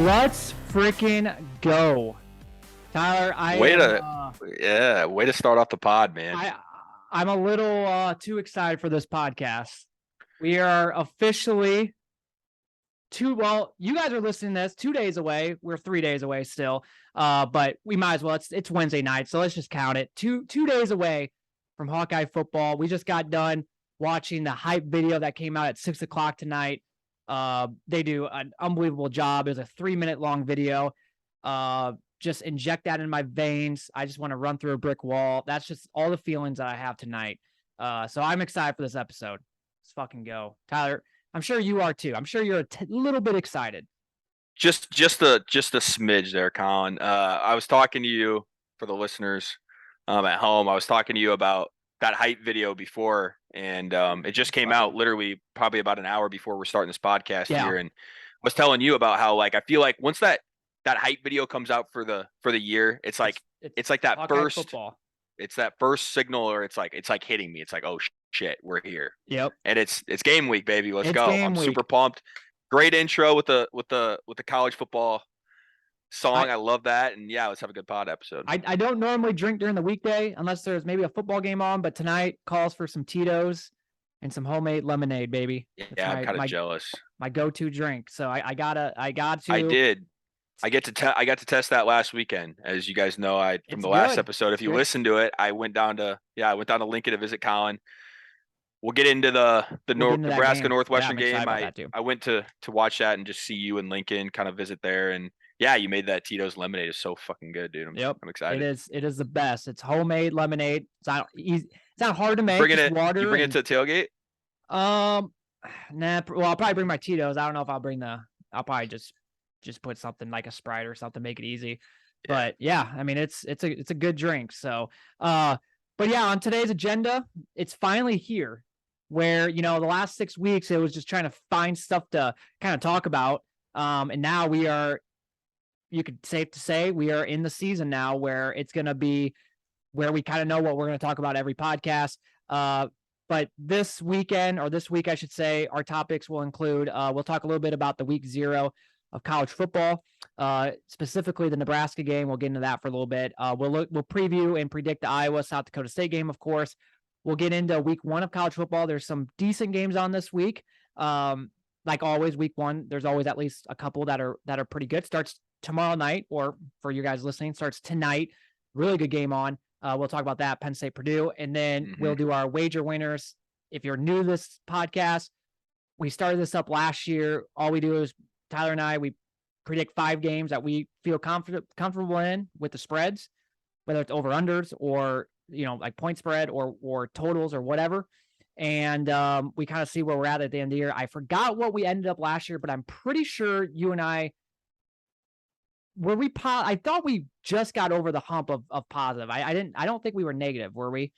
Let's freaking go, Tyler. Way to start off the pod, man. I'm a little too excited for this podcast. We are officially you guys are listening to this 2 days away. We're 3 days away still. But we might as well. It's Wednesday night, so let's just count it. Two days away from Hawkeye football. We just got done watching the hype video that came out at 6:00 tonight. They do an unbelievable job. It was a 3-minute long video. Just inject that in my veins. I just want to run through a brick wall. That's just all the feelings that I have tonight. So I'm excited for this episode. Let's fucking go. Tyler, I'm sure you are too. I'm sure you're a little bit excited. Just a smidge there, Colin. I was talking to you for the listeners at home. I was talking to you about that hype video before, and it just came out literally probably about an hour before we're starting this podcast here. And I was telling you about how, like, I feel like once that hype video comes out for the year, it's like that Hawkeye first football. It's that first signal, or it's like hitting me. It's like, oh shit, we're here. Yep. And it's game week, baby. Let's go. I'm super pumped. Great intro with the college football song. I love that. And yeah, let's have a good pod episode. I don't normally drink during the weekday unless there's maybe a football game on, but tonight calls for some Tito's and some homemade lemonade, baby. Yeah, I'm kind of jealous. My go-to drink. So I got to. I did. I got to test that last weekend, as you guys know. From the last episode, if you listen to it, I went down to Lincoln to visit Colin. We'll get into the Nebraska Northwestern game. I went to watch that and just see you in Lincoln, kind of visit there. And yeah, you made that Tito's lemonade. It's so fucking good, dude. I'm excited. It is the best. It's homemade lemonade. It's not easy. It's not hard to make. You bring it to the tailgate? Nah. Well, I'll probably bring my Tito's. I don't know if I'll I'll probably just put something like a Sprite or something, make it easy. Yeah. But yeah, I mean, it's a good drink. So, but yeah, on today's agenda, it's finally here, where, the last 6 weeks, it was just trying to find stuff to kind of talk about. And now you could safe to say we are in the season now where it's going to be where we kind of know what we're going to talk about every podcast. But this week, I should say, our topics will include, we'll talk a little bit about the week 0 of college football, specifically the Nebraska game. We'll get into that for a little bit. We'll preview and predict the Iowa South Dakota State game, of course. We'll get into week 1 of college football. There's some decent games on this week. Like always, week 1, there's always at least a couple that are pretty good. Starts tomorrow night, or for you guys listening, starts tonight. Really good game on. We'll talk about that, Penn State, Purdue, and then we'll do our wager winners. If you're new to this podcast, we started this up last year. All we do is Tyler and I, we predict 5 games that we feel comfortable in with the spreads, whether it's over-unders or, like point spread or totals or whatever. And we kind of see where we're at the end of the year. I forgot what we ended up last year, but I'm pretty sure you and I, I thought we just got over the hump of positive. I don't think we were negative, were we?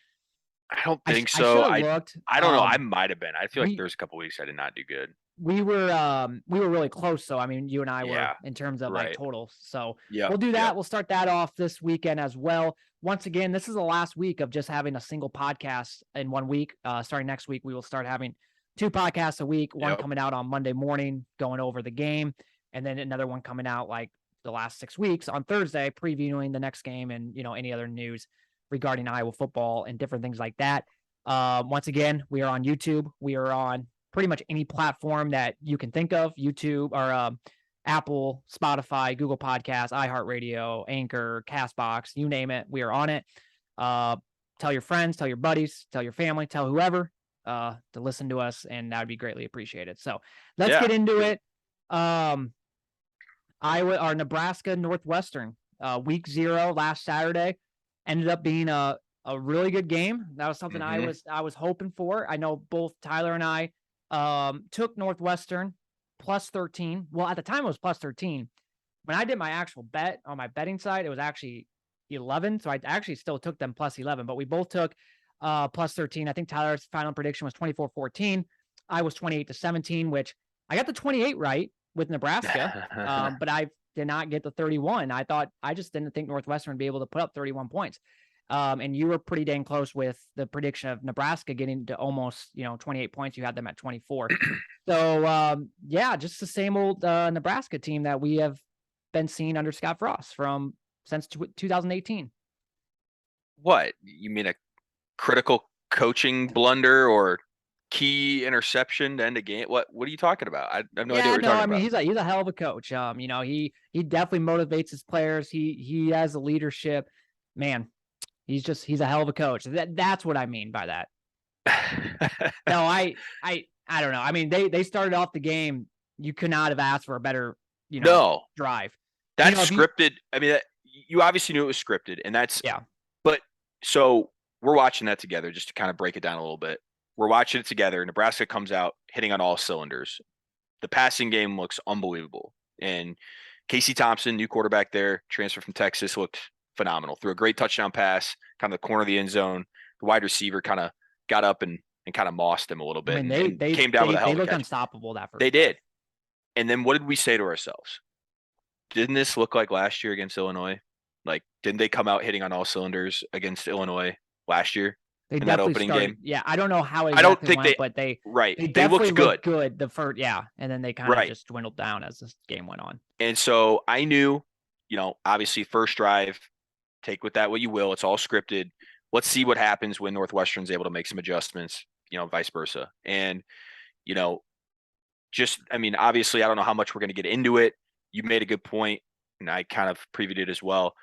I don't think so. I don't know. I might have been. I feel like there's a couple weeks I did not do good. We were really close. So, I mean, you and I were in terms of like totals. So we'll do that. We'll start that off this weekend as well. Once again, this is the last week of just having a single podcast in 1 week. Starting next week, we will start having 2 podcasts a week, one coming out on Monday morning, going over the game, and then another one coming out like the last 6 weeks on Thursday, previewing the next game and, any other news regarding Iowa football and different things like that. Once again, we are on YouTube. We are on pretty much any platform that you can think of, YouTube or Apple, Spotify, Google Podcasts, iHeartRadio, Anchor, CastBox, you name it. We are on it. Tell your friends, tell your buddies, tell your family, tell whoever to listen to us, and that would be greatly appreciated. So let's get into it. Nebraska Northwestern, week 0 last Saturday, ended up being a really good game. That was something I was hoping for. I know both Tyler and I took Northwestern plus 13. Well, at the time it was plus 13. When I did my actual bet on my betting side, it was actually 11. So I actually still took them plus 11, but we both took plus 13. I think Tyler's final prediction was 24-14. I was 28-17, which I got the 28 right with Nebraska, but I did not get the 31. I just didn't think Northwestern would be able to put up 31 points. And you were pretty dang close with the prediction of Nebraska getting to almost, 28 points. You had them at 24. So, just the same old Nebraska team that we have been seen under Scott Frost since 2018. What, you mean a critical coaching blunder or key interception to end a game? What are you talking about? I have no idea what you're talking about. He's a hell of a coach. He definitely motivates his players. He has the leadership. Man, he's a hell of a coach. That's what I mean by that. No, I don't know. I mean, they started off the game. You could not have asked for a better, drive. That's scripted. I mean, you obviously knew it was scripted, and that's But so we're watching that together just to kind of break it down a little bit. We're watching it together. Nebraska comes out hitting on all cylinders. The passing game looks unbelievable. And Casey Thompson, new quarterback there, transfer from Texas, looked phenomenal. Threw a great touchdown pass, kind of the corner of the end zone. The wide receiver kind of got up and kind of mossed him a little bit. I mean, they came down with a hell of a looked catch. unstoppable that first. They did. And then what did we say to ourselves? Didn't this look like last year against Illinois? Like, didn't they come out hitting on all cylinders against Illinois last year in that opening game? Yeah, I don't know how exactly I don't think went, but they looked good. Good the first, and then they kind of just dwindled down as this game went on. And so I knew, obviously first drive, take with that what you will. It's all scripted. Let's see what happens when Northwestern's able to make some adjustments, vice versa. And, obviously I don't know how much we're going to get into it. You made a good point, and I kind of previewed it as well.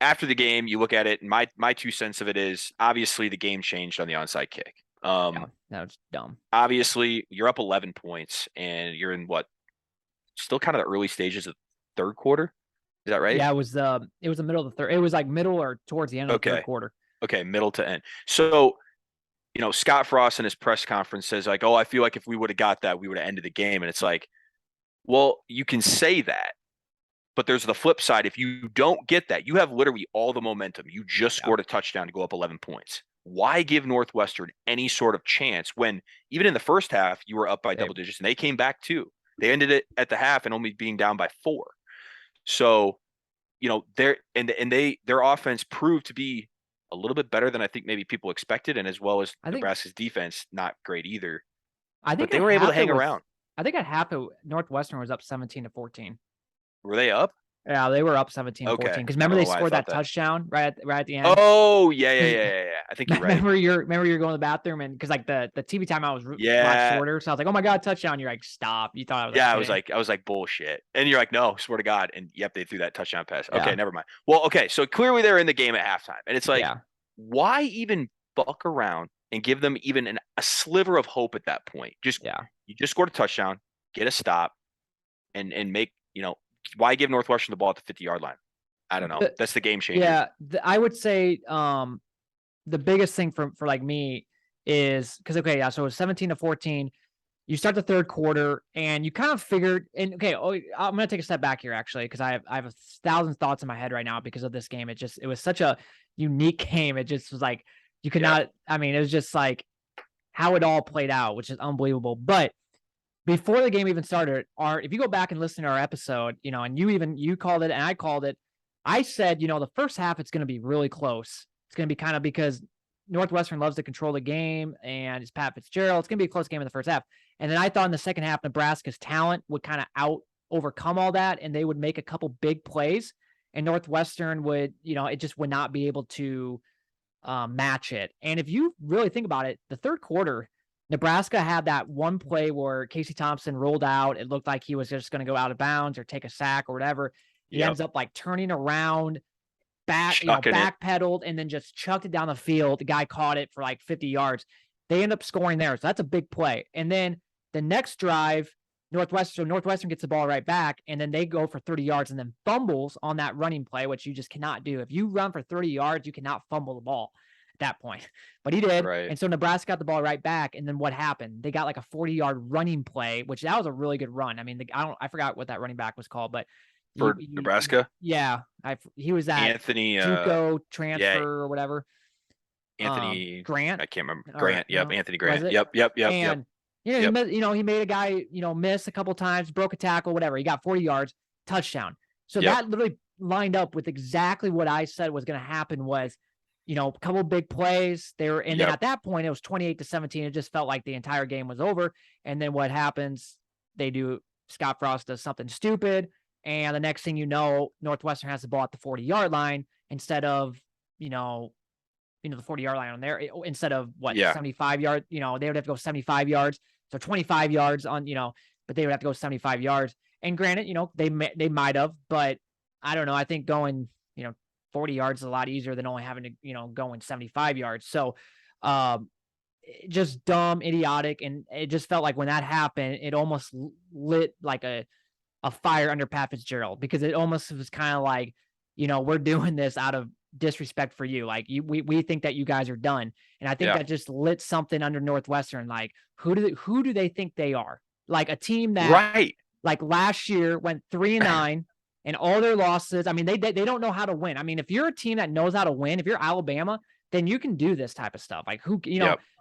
After the game, you look at it, and my 2 cents of it is obviously the game changed on the onside kick. That was dumb. Obviously, you're up 11 points, and you're in still kind of the early stages of third quarter. Is that right? Yeah, it was the middle of the third. It was like middle or towards the end of the third quarter. Okay, middle to end. So, Scott Frost in his press conference says like, "Oh, I feel like if we would have got that, we would have ended the game." And it's like, well, you can say that, but there's the flip side. If you don't get that, you have literally all the momentum. You just scored a touchdown to go up 11 points. Why give Northwestern any sort of chance when even in the first half you were up by double digits and they came back too? They ended it at the half and only being down by 4. So, their offense proved to be a little bit better than I think maybe people expected, and as well as Nebraska's defense, not great either. But they were able to hang around. I think at half, Northwestern was up 17-14. Were they up? Yeah, they were up 17-14. Because remember they scored that touchdown right at the end. Oh yeah. I think you're right. Remember you're going to the bathroom, and because like the TV timeout was much shorter, so I was like, oh my god, touchdown! You're like, stop. You thought I was I was like bullshit, and you're like, no, swear to God, and yep, they threw that touchdown pass. Okay, never mind. Well, okay, so clearly they're in the game at halftime, and it's like, why even buck around and give them even a sliver of hope at that point? You just scored a touchdown, get a stop, and make why give Northwestern the ball at the 50-yard line? I don't know. That's the game changer. Yeah, I would say the biggest thing for like me is because so it was 17-14. You start the third quarter, and you kind of figured. And I'm gonna take a step back here actually because I have 1,000 thoughts in my head right now because of this game. It was such a unique game. It just was like you could not. I mean, it was just like how it all played out, which is unbelievable. But before the game even started, if you go back and listen to our episode, and you called it and I called it, I said, the first half, it's going to be really close. It's going to be kind of because Northwestern loves to control the game and it's Pat Fitzgerald. It's going to be a close game in the first half. And then I thought in the second half, Nebraska's talent would kind of overcome all that, and they would make a couple big plays, and Northwestern would, it just would not be able to match it. And if you really think about it, the third quarter, Nebraska had that one play where Casey Thompson rolled out. It looked like he was just going to go out of bounds or take a sack or whatever. He ends up like turning around, backpedaled, and then just chucked it down the field. The guy caught it for like 50 yards. They end up scoring there. So that's a big play. And then the next drive, Northwestern gets the ball right back, and then they go for 30 yards and then fumbles on that running play, which you just cannot do. If you run for 30 yards, you cannot fumble the ball at that point. But he did. Right. And so Nebraska got the ball right back. And then what happened? They got like a 40-yard running play, which that was a really good run. I mean, I forgot what that running back was called, but for Nebraska. Yeah. He was that Anthony JUCO transfer or whatever. Anthony Grant. I can't remember. Grant. Yep. Anthony Grant. Yep. And he made a guy, miss a couple times, broke a tackle, whatever. He got 40 yards, touchdown. So that literally lined up with exactly what I said was going to happen was, a couple of big plays there. And then at that point it was 28-17. It just felt like the entire game was over. And then what happens? Scott Frost does something stupid. And the next thing you know, Northwestern has the ball at the 40-yard line instead of, the 40-yard line on there, instead of 75 yards, they would have to go 75 yards. So 25 yards on, but they would have to go 75 yards. And granted, they might have, but I don't know. I think going, 40 yards is a lot easier than only having to, going 75 yards. So, just dumb, idiotic. And it just felt like when that happened, it almost lit like a fire under Pat Fitzgerald, because it almost was kind of like, we're doing this out of disrespect for you. Like we think that you guys are done. And I think that just lit something under Northwestern. Like who do they think they are? Like a team that like last year went 3-9 and all their losses. I mean, they don't know how to win. I mean, if you're a team that knows how to win, if you're Alabama, then you can do this type of stuff. Like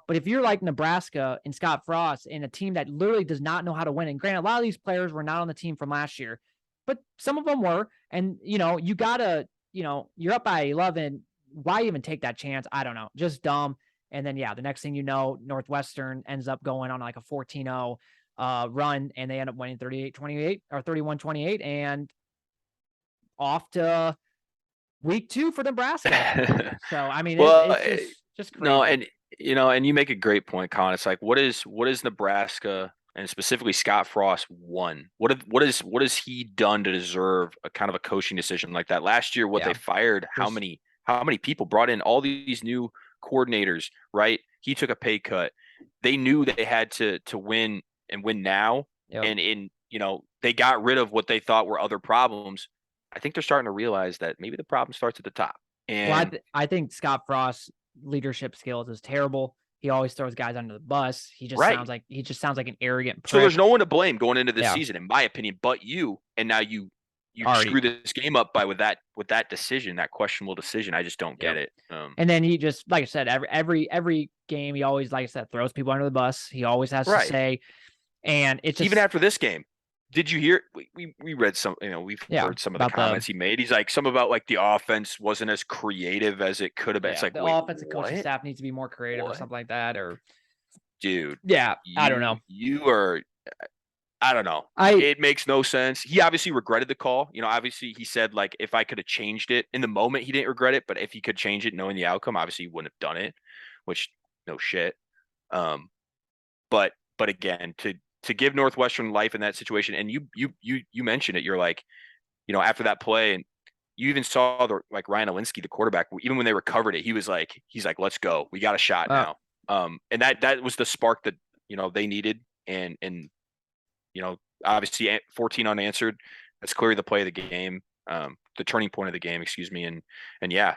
but if you're like Nebraska and Scott Frost and a team that literally does not know how to win, and granted, a lot of these players were not on the team from last year, but some of them were, and you gotta, you're up by 11. Why even take that chance? I don't know. Just dumb. And then, the next thing you know, Northwestern ends up going on like a 14-0 run, and they end up winning 38-28 or 31-28, and off to week 2 for Nebraska. So, I mean, it's just crazy. No, and you make a great point, Colin. It's like, what is Nebraska and specifically Scott Frost won? What has he done to deserve a kind of a coaching decision like that? Last year, they fired how many people, brought in all these new coordinators, right? He took a pay cut. They knew they had to win and win now. And they got rid of what they thought were other problems. I think they're starting to realize that maybe the problem starts at the top. And I think Scott Frost's leadership skills is terrible. He always throws guys under the bus. He just sounds like an arrogant prick. So there's no one to blame going into this season, in my opinion, but you. And now you screw this game up with that decision, that questionable decision. I just don't get it. And then he just, like I said, every game he always, like I said, throws people under the bus. He always has to say, and it's just, even after this game. Did you hear? We read some. We've heard some of the comments he made. He's like, some about like the offense wasn't as creative as it could have been. It's like, the offensive coaching staff needs to be more creative or something like that. Or, dude, I don't know. I don't know. It makes no sense. He obviously regretted the call. Obviously he said, like, if I could have changed it in the moment, he didn't regret it. But if he could change it, knowing the outcome, obviously he wouldn't have done it. Which, no shit. But again, to give Northwestern life in that situation, and you mentioned it, you're like, after that play, and you even saw Ryan Alinsky, the quarterback, even when they recovered it, he's like, let's go, we got a shot now. And that was the spark that they needed, and obviously 14 unanswered. That's clearly the play of the game, the turning point of the game, excuse me. And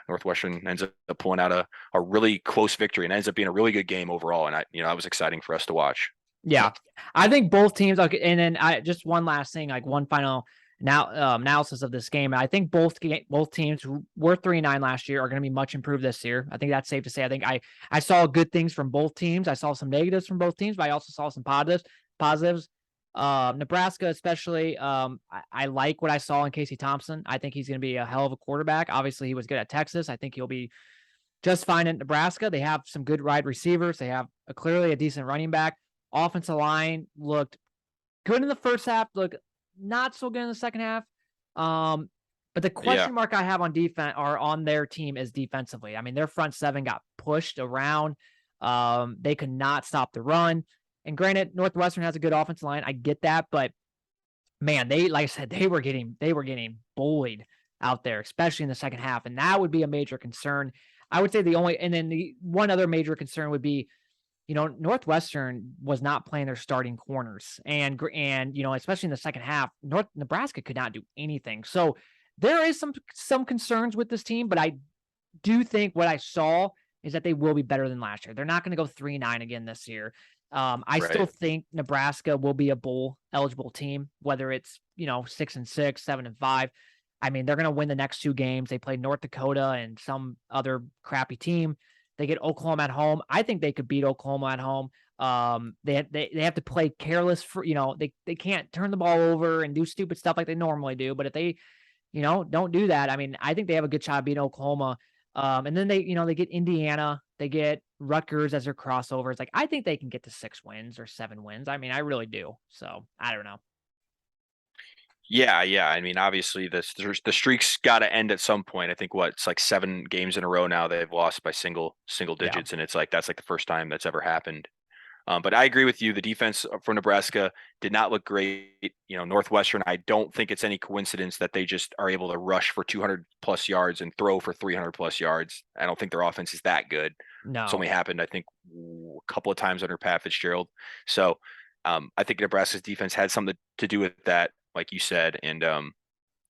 Northwestern ends up pulling out a really close victory, and ends up being a really good game overall. And that was exciting for us to watch. Yeah, I think both teams. Okay, and then just one last thing, like one final analysis of this game. I think both teams who were 3-9 last year are going to be much improved this year. I think that's safe to say. I think I saw good things from both teams. I saw some negatives from both teams, but I also saw some positives. Nebraska, especially, I like what I saw in Casey Thompson. I think he's going to be a hell of a quarterback. Obviously, he was good at Texas. I think he'll be just fine at Nebraska. They have some good wide receivers. They have clearly a decent running back. Offensive line looked good in the first half, looked not so good in the second half. But the question mark I have on defense or on their team is defensively. I mean, their front seven got pushed around. They could not stop the run. And granted, Northwestern has a good offensive line. I get that, but man, like I said, they were getting bullied out there, especially in the second half. And that would be a major concern. I would say the one other major concern would be, Northwestern was not playing their starting corners, and especially in the second half, Nebraska could not do anything. So there is some concerns with this team, but I do think what I saw is that they will be better than last year. They're not going to go 3-9 again this year. I still think Nebraska will be a bowl eligible team, whether it's 6-6, 7-5. I mean, they're going to win the next 2 games. They play North Dakota and some other crappy team. They get Oklahoma at home. I think they could beat Oklahoma at home. They have to play careless for, they can't turn the ball over and do stupid stuff like they normally do. But if they, don't do that, I mean, I think they have a good shot of beating Oklahoma. And then they get Indiana, they get Rutgers as their crossovers. Like, I think they can get to 6 wins or 7 wins. I mean, I really do. So I don't know. Yeah, I mean, obviously, the streak's got to end at some point. I think it's like 7 games in a row now they've lost by single Yeah. digits, and it's like that's like the first time that's ever happened. But I agree with you. The defense for Nebraska did not look great. Northwestern, I don't think it's any coincidence that they just are able to rush for 200 plus yards and throw for 300 plus yards. I don't think their offense is that good. It's No. only happened, I think, a couple of times under Pat Fitzgerald. So I think Nebraska's defense had something to do with that, like you said. And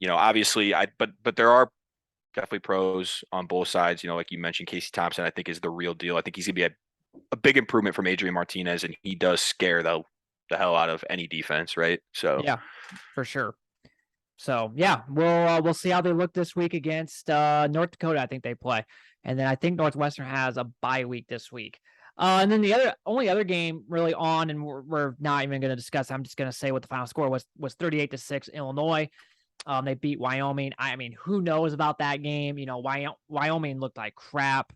obviously, but there are definitely pros on both sides. Like you mentioned, Casey Thompson, I think is the real deal. I think he's gonna be a big improvement from Adrian Martinez, and he does scare the hell out of any defense, right? So Yeah, for sure. So yeah, we'll see how they look this week against North Dakota. I think they play, and then I think Northwestern has a bye week this week. And then the only other game really on, and we're not even going to discuss. I'm just going to say what the final score was 38-6 Illinois. They beat Wyoming. I mean, who knows about that game? Wyoming looked like crap.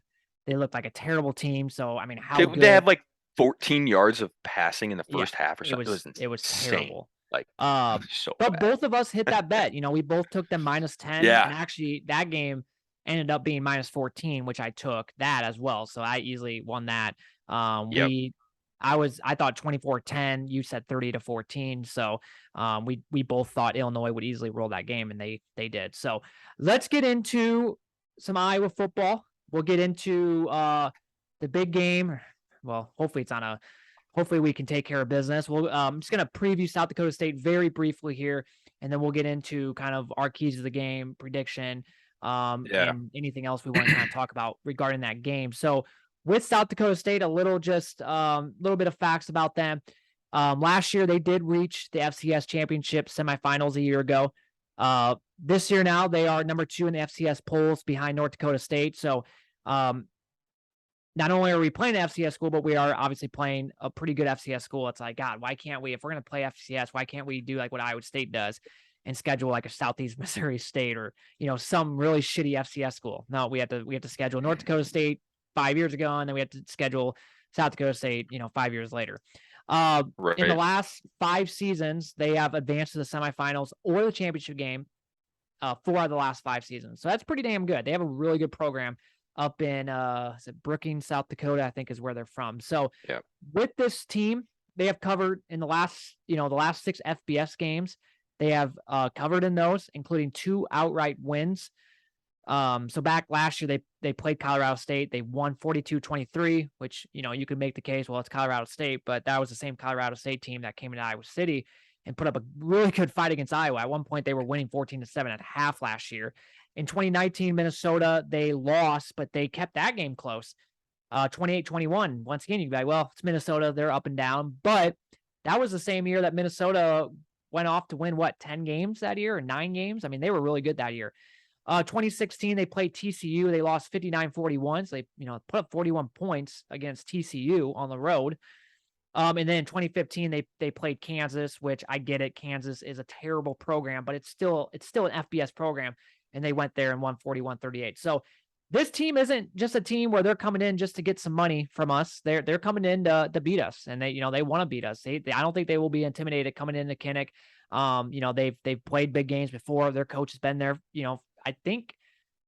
They looked like a terrible team. So I mean, how good they had like 14 yards of passing in the yeah, first half or something. it was insane. terrible. Like so But bad. both of us hit that bet. We both took them -10, Yeah. and actually that game ended up being -14, which I took that as well. So I easily won that. Yep. I thought 24-10. You said 30-14. So we both thought Illinois would easily roll that game, and they did. So let's get into some Iowa football. We'll get into the big game. Well, hopefully we can take care of business. I'm just going to preview South Dakota State very briefly here, and then we'll get into kind of our keys to the game, prediction, and anything else we want to kind of talk about regarding that game. So with South Dakota State, a little bit of facts about them. Last year, they did reach the FCS championship semifinals a year ago. This year now, they are number 2 in the FCS polls behind North Dakota State. So not only are we playing an FCS school, but we are obviously playing a pretty good FCS school. It's like, God, why can't we, if we're going to play FCS, why can't we do like what Iowa State does and schedule like a Southeast Missouri State or, some really shitty FCS school? No, we have to schedule North Dakota State 5 years ago, and then we have to schedule South Dakota State, 5 years later. Right. In the last 5 seasons, they have advanced to the semifinals or the championship game 4 out of the last 5 seasons. So that's pretty damn good. They have a really good program up in is it Brookings, South Dakota, I think is where they're from. So with this team, they have covered in the last 6 FBS games. They have covered in those, including 2 outright wins. So back last year, they played Colorado State. They won 42-23, which, you could make the case, well, it's Colorado State, but that was the same Colorado State team that came into Iowa City and put up a really good fight against Iowa. At one point, they were winning 14-7 at half last year. In 2019, Minnesota, they lost, but they kept that game close. 28-21. Once again, you'd be like, well, it's Minnesota. They're up and down. But that was the same year that Minnesota went off to win, 10 games that year or 9 games? I mean, they were really good that year. 2016, they played TCU. They lost 59-41. So they, put up 41 points against TCU on the road. And then in 2015, they played Kansas, which I get it. Kansas is a terrible program, but it's still an FBS program. And they went there and won 41-38. So this team isn't just a team where they're coming in just to get some money from us. They're coming in to beat us, and they want to beat us. I don't think they will be intimidated coming into Kinnick. They've played big games before. Their coach has been there, I think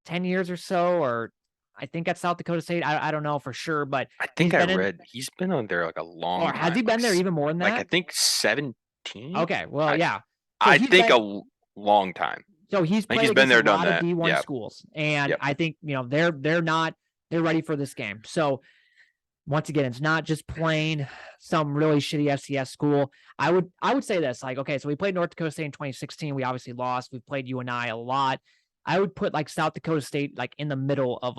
10 years or so, or I think at South Dakota State. I don't know for sure, but I think I read he's been on there like a long or time. has he been there even more than that? Like I think 17. Okay, well, yeah. So I think a long time. So he's played been there, a lot done of D1 schools, and I think they're ready for this game. So once again, it's not just playing some really shitty FCS school. I would say this, like, okay, so we played North Dakota State in 2016. We obviously lost. We've played UNI a lot. I would put like South Dakota State like in the middle of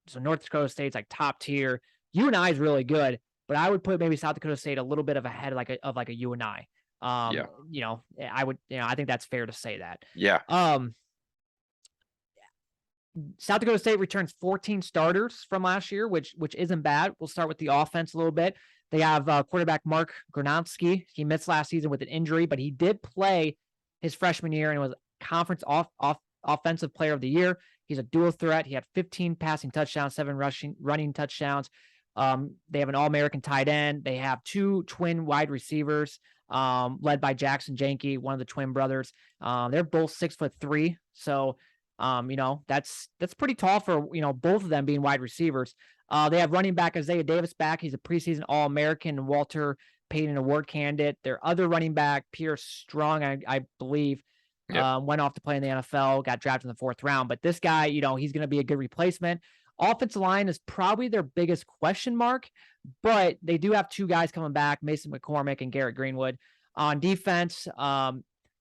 so North Dakota State's like top tier. UNI is really good, but I would put maybe South Dakota State a little bit of ahead of a UNI. I would, I think that's fair to say that. Yeah. South Dakota State returns 14 starters from last year, which isn't bad. We'll start with the offense a little bit. They have quarterback Mark Gronowski. He missed last season with an injury, but he did play his freshman year and was conference offensive player of the year. He's a dual threat. He had 15 passing touchdowns, 7 running touchdowns. They have an All-American tight end. They have 2 twin wide receivers. led by Jackson Janke, one of the twin brothers. They're both 6'3". So, that's pretty tall for, both of them being wide receivers. They have running back Isaiah Davis back. He's a preseason All-American Walter Payton Award candidate. Their other running back, Pierce Strong, I believe, went off to play in the NFL, got drafted in the 4th round. But this guy, he's going to be a good replacement. Offensive line is probably their biggest question mark, but they do have 2 guys coming back, Mason McCormick and Garrett Greenwood. On defense,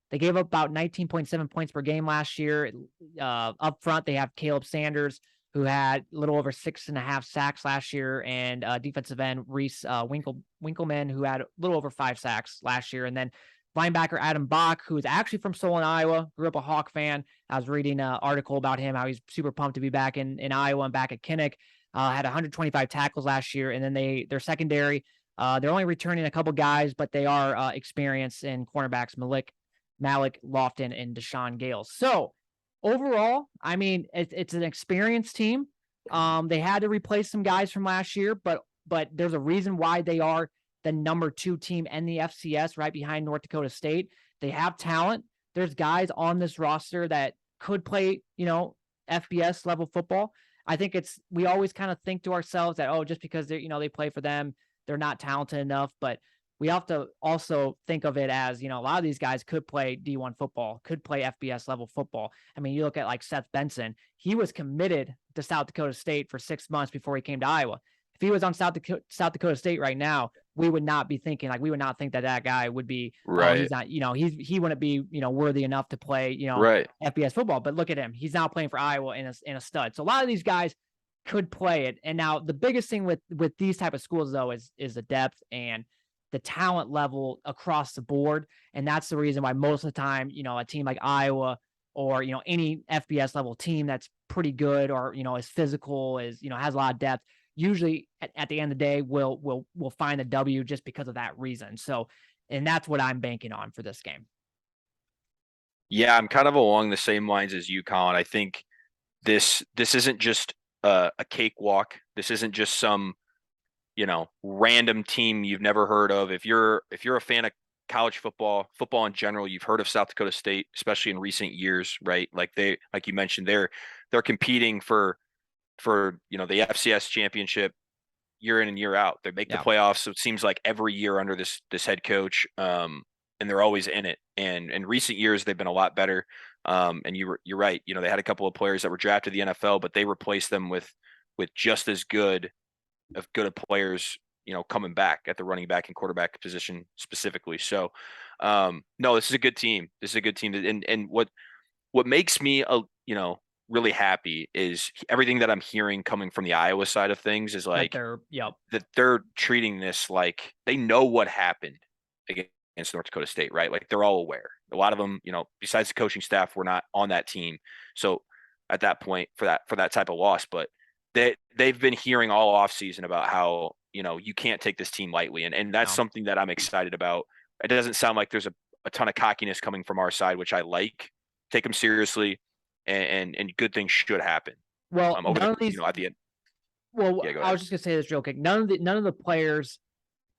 they gave up about 19.7 points per game last year. Up front, they have Caleb Sanders, who had a little over 6.5 sacks last year, and defensive end Reese Winkleman, who had a little over 5 sacks last year. And then linebacker Adam Bach, who is actually from Solon, Iowa, grew up a Hawk fan. I was reading an article about him, how he's super pumped to be back in Iowa and back at Kinnick. Had 125 tackles last year. And then their secondary, they're only returning a couple guys, but they are experienced in cornerbacks Malik Lofton and Deshaun Gales. So overall, I mean, it's an experienced team. They had to replace some guys from last year, but there's a reason why they are the number 2 team in the FCS, right behind North Dakota State. They have talent. There's guys on this roster that could play, FBS level football. I think we always kind of think to ourselves that, just because they play for them, they're not talented enough. But we have to also think of it as, a lot of these guys could play D1 football, could play FBS level football. I mean, you look at like Seth Benson, he was committed to South Dakota State for 6 months before he came to Iowa. If he was on South Dakota State right now, we would not be thinking, we would not think that guy would be, right. He's not, he wouldn't be, worthy enough to play, right. FBS football. But look at him. He's now playing for Iowa in a stud. So a lot of these guys could play it. And now the biggest thing with these type of schools, though, is the depth and the talent level across the board. And that's the reason why most of the time, a team like Iowa or, any FBS level team that's pretty good or, is physical, has a lot of depth, usually at the end of the day will find the W just because of that reason. So, and that's what I'm banking on for this game. Yeah, I'm kind of along the same lines as you, Colin. I think this isn't just a cakewalk. This isn't just some, random team you've never heard of. If you're a fan of college football in general, you've heard of South Dakota State, especially in recent years, right? Like you mentioned, they're competing for the FCS championship year in and year out. They make the playoffs. So it seems like every year under this head coach, and they're always in it. And in recent years, they've been a lot better. And you're right. They had a couple of players that were drafted to the NFL, but they replaced them with just as good of players, coming back at the running back and quarterback position specifically. So, no, this is a good team. And what makes me, really happy is everything that I'm hearing coming from the Iowa side of things is like that they're treating this like they know what happened against North Dakota State, right? Like they're all aware. A lot of them, besides the coaching staff, were not on that team. So at that point for that type of loss, but they've been hearing all offseason about how, you can't take this team lightly. And that's something that I'm excited about. It doesn't sound like there's a ton of cockiness coming from our side, which I like. Take them seriously. And good things should happen. Well, none of these, at the end. Well, yeah, I was just gonna say this real quick. None of the players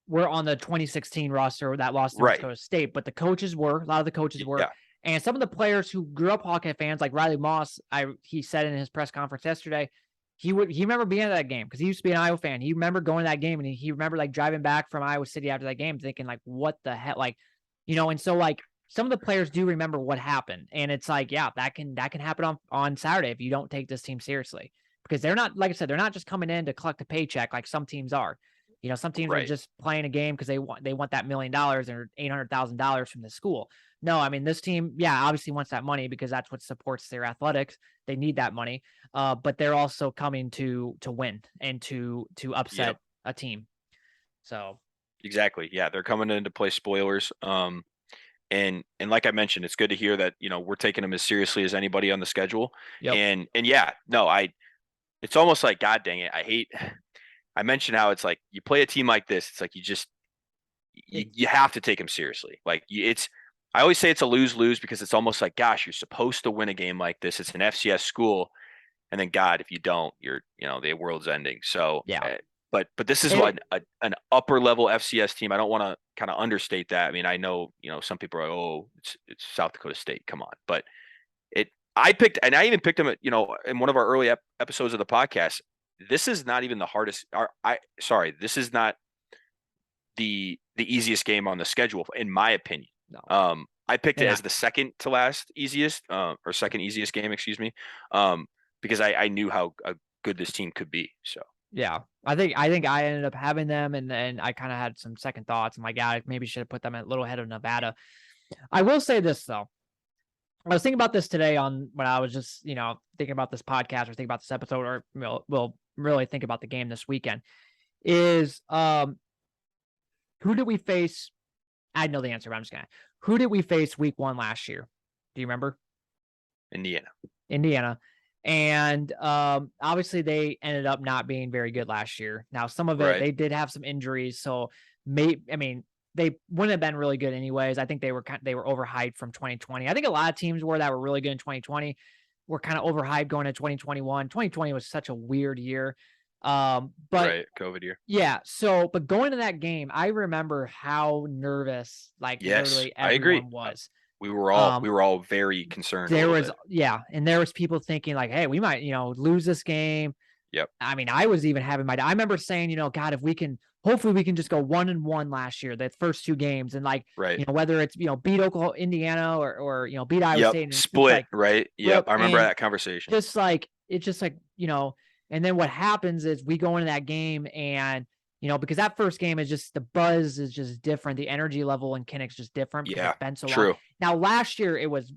were on the 2016 roster that lost to North Dakota State, but the coaches were. A lot of the coaches were, and some of the players who grew up Hawkeye fans, like Riley Moss, he said in his press conference yesterday, he remember being at that game because he used to be an Iowa fan. He remembered going to that game, and he remembered driving back from Iowa City after that game, thinking what the heck, and so some of the players do remember what happened, and it's that can happen on Saturday if you don't take this team seriously, because they're not, like I said, they're not just coming in to collect a paycheck like some teams are. Some teams are just playing a game because they want that $1 million or $800,000 from the school. No, I mean, this team, obviously wants that money because that's what supports their athletics. They need that money, but they're also coming to win and to upset a team. So exactly, they're coming in to play spoilers. And like I mentioned, it's good to hear that, we're taking them as seriously as anybody on the schedule. Yep. It's almost like, God dang it. I mentioned how it's like, you play a team like this. It's like, you have to take them seriously. I always say it's a lose-lose because it's almost like, gosh, you're supposed to win a game like this. It's an FCS school. And then God, if you don't, the world's ending. So But this is what an upper level FCS team. I don't want to kind of understate that. I mean, I know, some people are like, oh, it's South Dakota State. Come on. But I even picked them at, in one of our early episodes of the podcast. This is not even the hardest. This is not the easiest game on the schedule, in my opinion. No. I picked it as the second to last easiest, or second easiest game, excuse me, because I knew how good this team could be. So yeah, I think I ended up having them, and then I kind of had some second thoughts. I'm like, I maybe should have put them a little ahead of Nevada. I will say this though. I was thinking about this today when I was just, thinking about this podcast or thinking about this episode, or we'll really think about the game this weekend. Is who did we face? I know the answer, but I'm just gonna. Who did we face week 1 last year? Do you remember? Indiana. And obviously they ended up not being very good last year. Now, some of it, they did have some injuries, so they wouldn't have been really good anyways. I think they were overhyped from 2020. I think a lot of teams that were really good in 2020 were kind of overhyped going into 2021. 2020 was such a weird year. But COVID year. Yeah. So, but going to that game, I remember how nervous, literally everyone was. We were all very concerned. And there was people thinking like, hey, we might, lose this game. Yep. I mean, I was even having I remember saying, God, if we can, hopefully we can just go 1-1 last year, the first 2 games, and whether it's beat Oklahoma, Indiana, or beat Iowa State, and split, right? Yep. I remember that conversation. And then what happens is we go into that game and, because that first game is just, the buzz is just different. The energy level in Kinnick's just different. Yeah, it's been so true. long. Now, last year, it was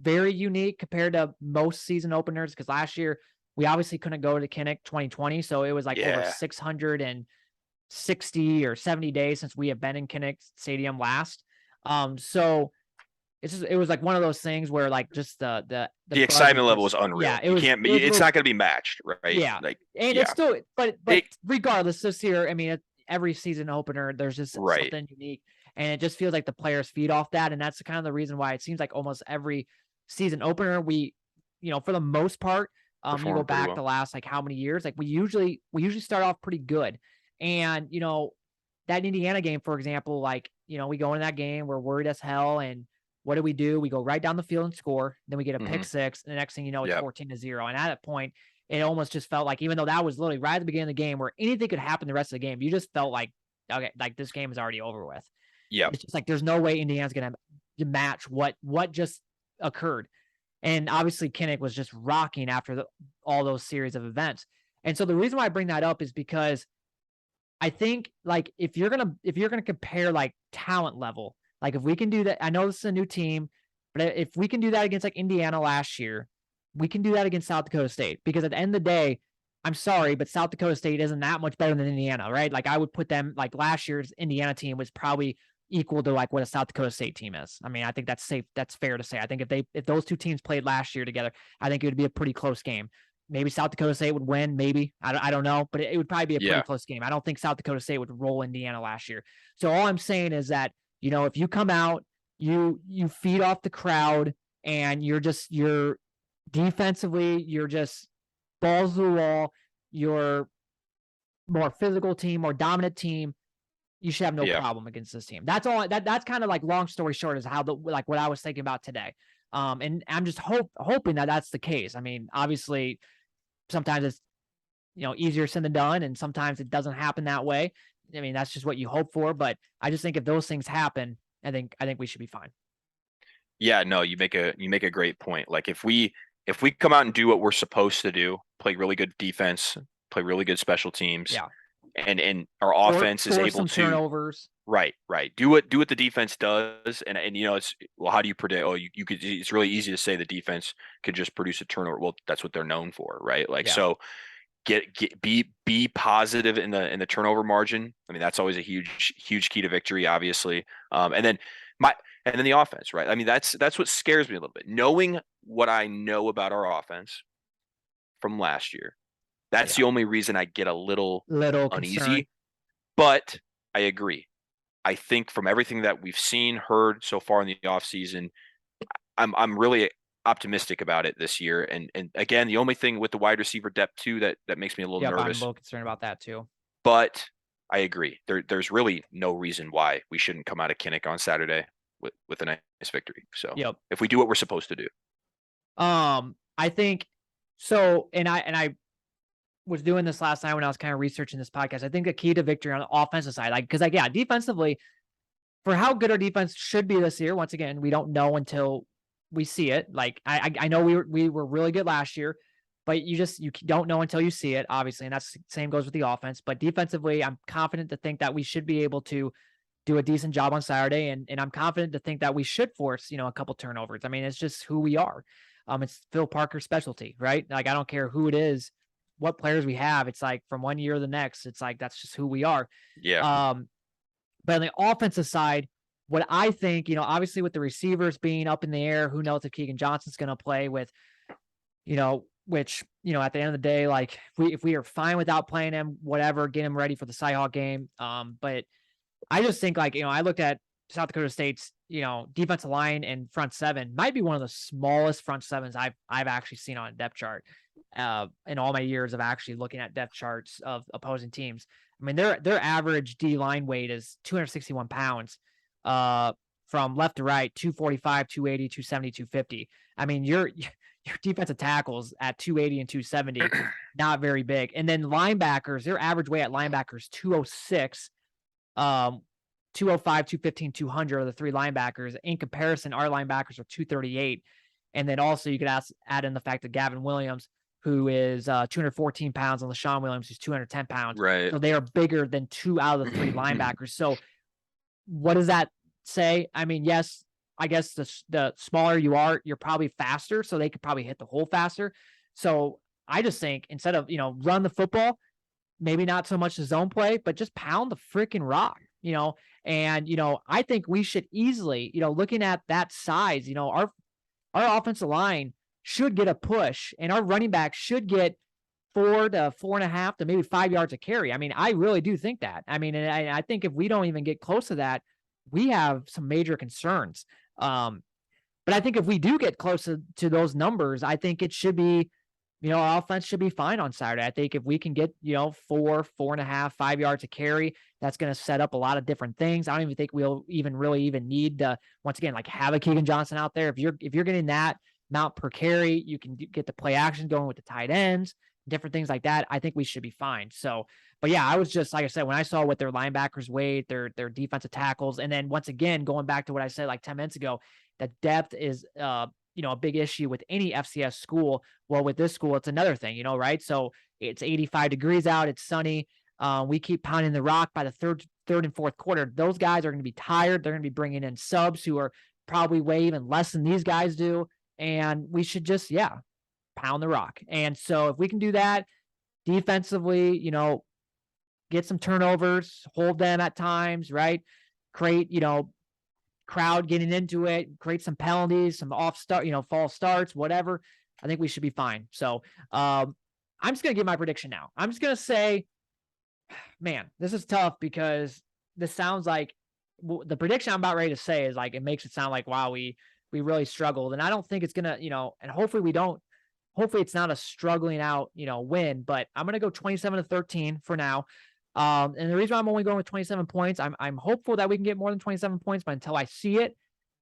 very unique compared to most season openers, because last year, we obviously couldn't go to Kinnick 2020. So it was over 660 or 70 days since we have been in Kinnick Stadium last. So it was one of those things where just the excitement level was unreal. Yeah, it's not going to be matched, right? Yeah, it's still, but regardless, this year, I mean, every season opener, there's just something unique, and it just feels like the players feed off that, and that's kind of the reason why it seems like almost every season opener, we, for the most part, you go back the last how many years, we usually start off pretty good, and that Indiana game, for example, we go into that game, we're worried as hell, and what do? We go right down the field and score. Then we get a pick six. And the next thing you know, it's 14-0. And at that point, it almost just felt like, even though that was literally right at the beginning of the game where anything could happen the rest of the game, you just felt like, okay, this game is already over with. Yeah. It's just there's no way Indiana's going to match what just occurred. And obviously Kinnick was just rocking after all those series of events. And so the reason why I bring that up is because I think if you're going to compare talent level, if we can do that, I know this is a new team, but if we can do that against Indiana last year, we can do that against South Dakota State, because at the end of the day, I'm sorry, but South Dakota State isn't that much better than Indiana, right? I would put them, last year's Indiana team was probably equal to what a South Dakota State team is. I mean, I think that's safe. That's fair to say. I think if those two teams played last year together, I think it would be a pretty close game. Maybe South Dakota State would win, maybe. I don't know, but it would probably be a pretty close game. I don't think South Dakota State would roll Indiana last year. So all I'm saying is that, if you come out, you feed off the crowd, and you're defensively, you're just balls to the wall, you're more physical team, more dominant team, you should have no problem against this team. That's all. That's kind of long story short is how what I was thinking about today. And I'm just hoping that that's the case. I mean, obviously, sometimes it's easier said than done, and sometimes it doesn't happen that way. I mean, that's just what you hope for, but I just think if those things happen, I think we should be fine. Yeah, no, you make a great point. If we come out and do what we're supposed to do, play really good defense, play really good special teams, and our offense is able to turnovers. Right. Do what the defense does, and it's how do you predict? Oh, you could. It's really easy to say the defense could just produce a turnover. Well, that's what they're known for, right? So. Be positive in the turnover margin. I mean, that's always a huge key to victory, obviously. And then the offense, right? I mean, that's what scares me a little bit. Knowing what I know about our offense from last year, that's the only reason I get a little uneasy. Concerned. But I agree. I think from everything that we've seen, heard so far in the offseason, I'm really optimistic about it this year. And again, the only thing with the wide receiver depth too that makes me a little nervous. I'm a little concerned about that too. But I agree. There's really no reason why we shouldn't come out of Kinnick on Saturday with a nice victory. So Yep. if we do what we're supposed to do. I think so. And I was doing this last night when I was kind of researching this podcast. I think the key to victory on the offensive side, because defensively, for how good our defense should be this year, once again, we don't know until we see it. Like I know we were really good last year, but you don't know until you see it, obviously, and that's the same goes with the offense. But defensively, I'm confident to think that we should be able to do a decent job on Saturday, and I'm confident to think that we should force a couple turnovers. I mean, it's just who we are. It's Phil Parker's specialty, right? Like I don't care who it is, what players we have. It's like from one year to the next, it's like that's just who we are. Yeah. But on the offensive side, what I think, obviously with the receivers being up in the air, who knows if Keegan Johnson's going to play with, which, at the end of the day, like if we are fine without playing him, whatever, get him ready for the Cyhawk game. But I just think I looked at South Dakota State's, defensive line and front seven might be one of the smallest front sevens I've actually seen on a depth chart in all my years of actually looking at depth charts of opposing teams. I mean, their average D line weight is 261 pounds from left to right, 245, 280, 270, 250. I mean, your defensive tackles at 280 and 270, not very big. And then linebackers, their average weight at linebackers, 206, 205, 215, 200 are the three linebackers. In comparison, our linebackers are 238. And then also you could add in the fact that Gavin Williams, who is 214 pounds, and LaShawn Williams, who's 210 pounds. Right. So they are bigger than two out of the three linebackers. So what does that say? I mean, yes, I guess the smaller you are, you're probably faster, so they could probably hit the hole faster. So I just think instead of, run the football, maybe not so much the zone play, but just pound the freaking rock, and, I think we should easily, looking at that size, our offensive line should get a push, and our running back should get 4 to 4.5 to maybe 5 yards a carry. I mean, I really do think that. I mean, and I think if we don't even get close to that, we have some major concerns. But I think if we do get close to those numbers, I think it should be, our offense should be fine on Saturday. I think if we can get, 4, 4.5, 5 yards a carry, that's going to set up a lot of different things. I don't even think we'll really need to, once again, like have a Keegan Johnson out there. If you're getting that amount per carry, you can get the play action going with the tight ends, different things like that. I think we should be fine. So, but yeah, I was just, like I said, when I saw what their linebackers weighed, their defensive tackles, and then once again, going back to what I said like 10 minutes ago, that depth is, a big issue with any FCS school. Well, with this school, it's another thing, right? So it's 85 degrees out. It's sunny. We keep pounding the rock by the third and fourth quarter. Those guys are going to be tired. They're going to be bringing in subs who are probably way even less than these guys do. And we should just, pound the rock. And so if we can do that defensively, get some turnovers, hold them at times, right? Create, crowd getting into it, create some penalties, some false starts, whatever. I think we should be fine. So I'm just going to give my prediction now. I'm just going to say, man, this is tough because this sounds like the prediction I'm about ready to say is like, it makes it sound like, wow, we really struggled. And I don't think it's going to, and hopefully it's not a struggling out, win, but I'm going to go 27-13 for now. And the reason I'm only going with 27 points, I'm hopeful that we can get more than 27 points, but until I see it,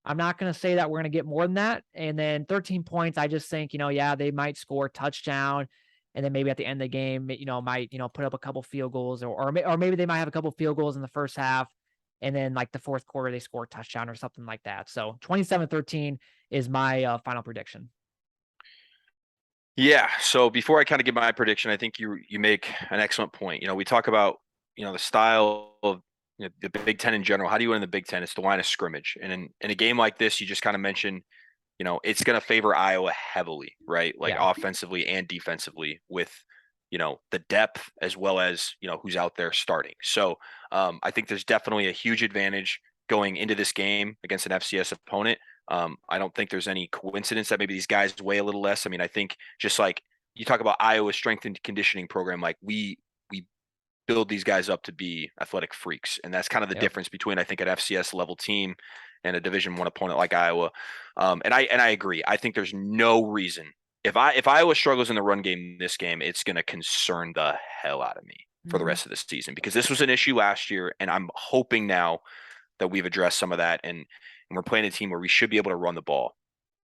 I'm not going to say that we're going to get more than that. And then 13 points, I just think, they might score a touchdown, and then maybe at the end of the game, might, put up a couple field goals, or maybe they might have a couple field goals in the first half, and then like the fourth quarter, they score a touchdown or something like that. So 27-13 is my final prediction. Yeah. So before I kind of give my prediction, I think you make an excellent point. We talk about, the style of the Big Ten in general. How do you win in the Big Ten? It's the line of scrimmage. And in a game like this, you just kind of mentioned, it's going to favor Iowa heavily, right? Like offensively and defensively with, the depth as well as, who's out there starting. So I think there's definitely a huge advantage going into this game against an FCS opponent. I don't think there's any coincidence that maybe these guys weigh a little less. I mean, I think just like you talk about Iowa's strength and conditioning program, like we build these guys up to be athletic freaks. And that's kind of the difference between, I think, an FCS level team and a Division I opponent like Iowa. And I agree. I think there's no reason if Iowa struggles in the run game in this game, it's going to concern the hell out of me. for the rest of the season, because this was an issue last year, and I'm hoping now that we've addressed some of that, and we're playing a team where we should be able to run the ball,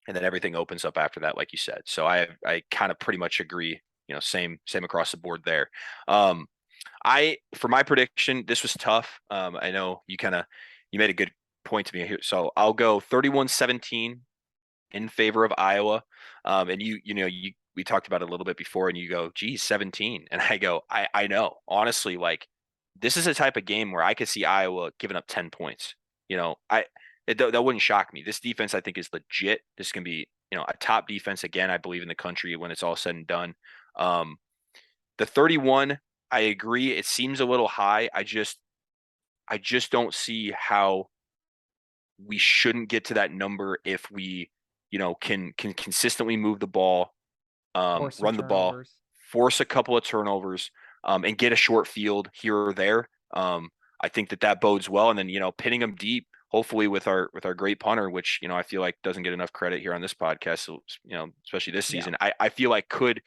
and then everything opens up after that, like you said. So I kind of pretty much agree. Same across the board there. For my prediction, this was tough. I know you made a good point to me here. So I'll go 31-17 in favor of Iowa. And we talked about it a little bit before, and you go, geez, 17. And I go, I know, honestly, like, this is a type of game where I could see Iowa giving up 10 points. That wouldn't shock me. This defense, I think, is legit. This can be, a top defense again, I believe, in the country when it's all said and done. The 31, I agree. It seems a little high. I just don't see how we shouldn't get to that number if we, can consistently move the ball, run the ball, force a couple of turnovers, and get a short field here or there. I think that bodes well. And then, pinning them deep, hopefully with our great punter, which, I feel like doesn't get enough credit here on this podcast. So, especially this season, I feel like could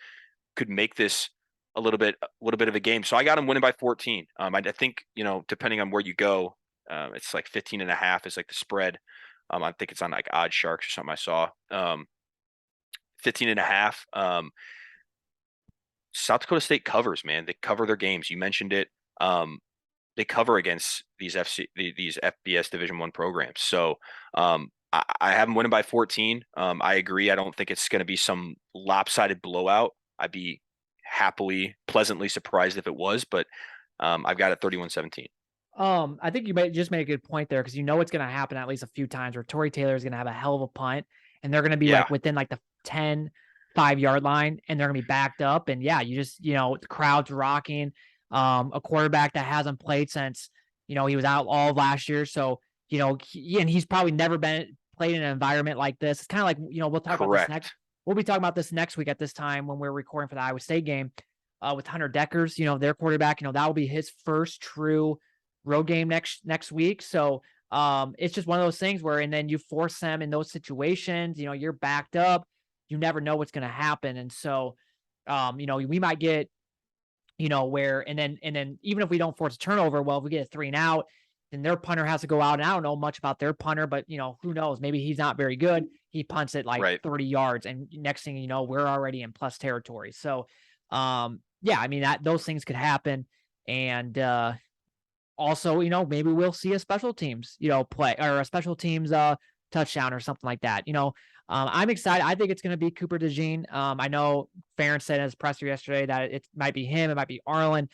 make this a little bit of a game. So I got him winning by 14. I think, depending on where you go, it's like 15.5 is like the spread. I think it's on like Odd Sharks or something I saw. 15.5. South Dakota State covers, man. They cover their games. You mentioned it. They cover against these FBS Division I programs. So I have them winning by 14. I agree. I don't think it's going to be some lopsided blowout. I'd be pleasantly surprised if it was, but I've got it 31-17. I think you may just make a good point there, because it's going to happen at least a few times where Tory Taylor is going to have a hell of a punt, and they're going to be like within like the 10, 5-yard line, and they're going to be backed up. And you just, the crowd's rocking. A quarterback that hasn't played since, he was out all of last year. So, and he's probably never played in an environment like this. It's kind of like, we'll talk about this next. We'll be talking about this next week at this time when we're recording for the Iowa State game with Hunter Deckers, their quarterback. That will be his first true road game next week. So it's just one of those things where, and then you force them in those situations, you're backed up, you never know what's going to happen. And so, we might get, where, and then even if we don't force a turnover, well, if we get a 3-and-out, then their punter has to go out. And I don't know much about their punter, but who knows? Maybe he's not very good. He punts it like 30 yards, and next thing you know, we're already in plus territory. So, those things could happen. And also, maybe we'll see a special teams, play, or a special teams touchdown or something like that. I'm excited. I think it's going to be Cooper DeJean. I know Farron said in his presser yesterday that it might be him. It might be Arlen,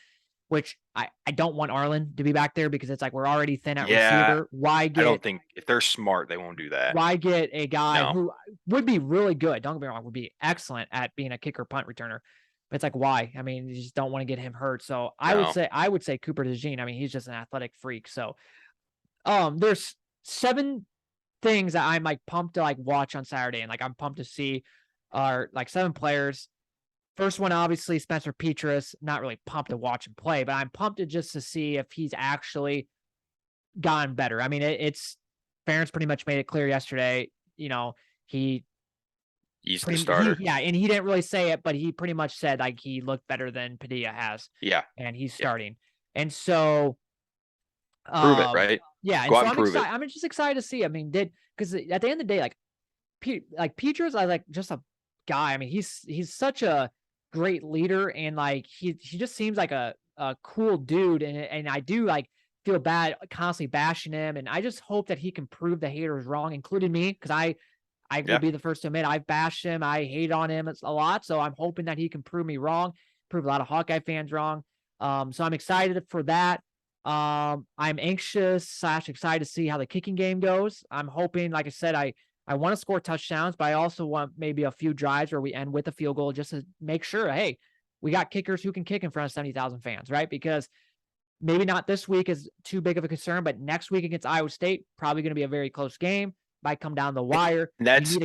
which I don't want Arlen to be back there, because it's like we're already thin at receiver. I don't think, if they're smart, they won't do that. Why get a guy who would be really good? Don't get me wrong, would be excellent at being a kicker punt returner. But it's like, why? I mean, you just don't want to get him hurt. So I would say Cooper DeJean. I mean, he's just an athletic freak. So there's 7 things that I'm like pumped to like watch on Saturday, and like I'm pumped to see are like 7 players. First one, obviously, Spencer Petras. Not really pumped to watch him play, but I'm pumped to see if he's actually gotten better. I mean, it's Farron's pretty much made it clear yesterday. He's the starter. And he didn't really say it, but he pretty much said like he looked better than Padilla has. Yeah. And he's starting. And so prove it, right? Yeah. And Go so out and prove it. I'm just excited to see. I mean, because at the end of the day, like Petras, I like just a guy. I mean, he's such a great leader, and like he just seems like a cool dude. And I do like feel bad constantly bashing him. And I just hope that he can prove the haters wrong, including me, because I will be the first to admit I've bashed him. I hate on him a lot. So I'm hoping that he can prove me wrong, prove a lot of Hawkeye fans wrong. So I'm excited for that. I'm anxious / excited to see how the kicking game goes. I'm hoping, like I said, I want to score touchdowns, but I also want maybe a few drives where we end with a field goal, just to make sure, hey, we got kickers who can kick in front of 70,000 fans, right? Because maybe not this week is too big of a concern, but next week against Iowa State, probably going to be a very close game. Might come down the wire. That's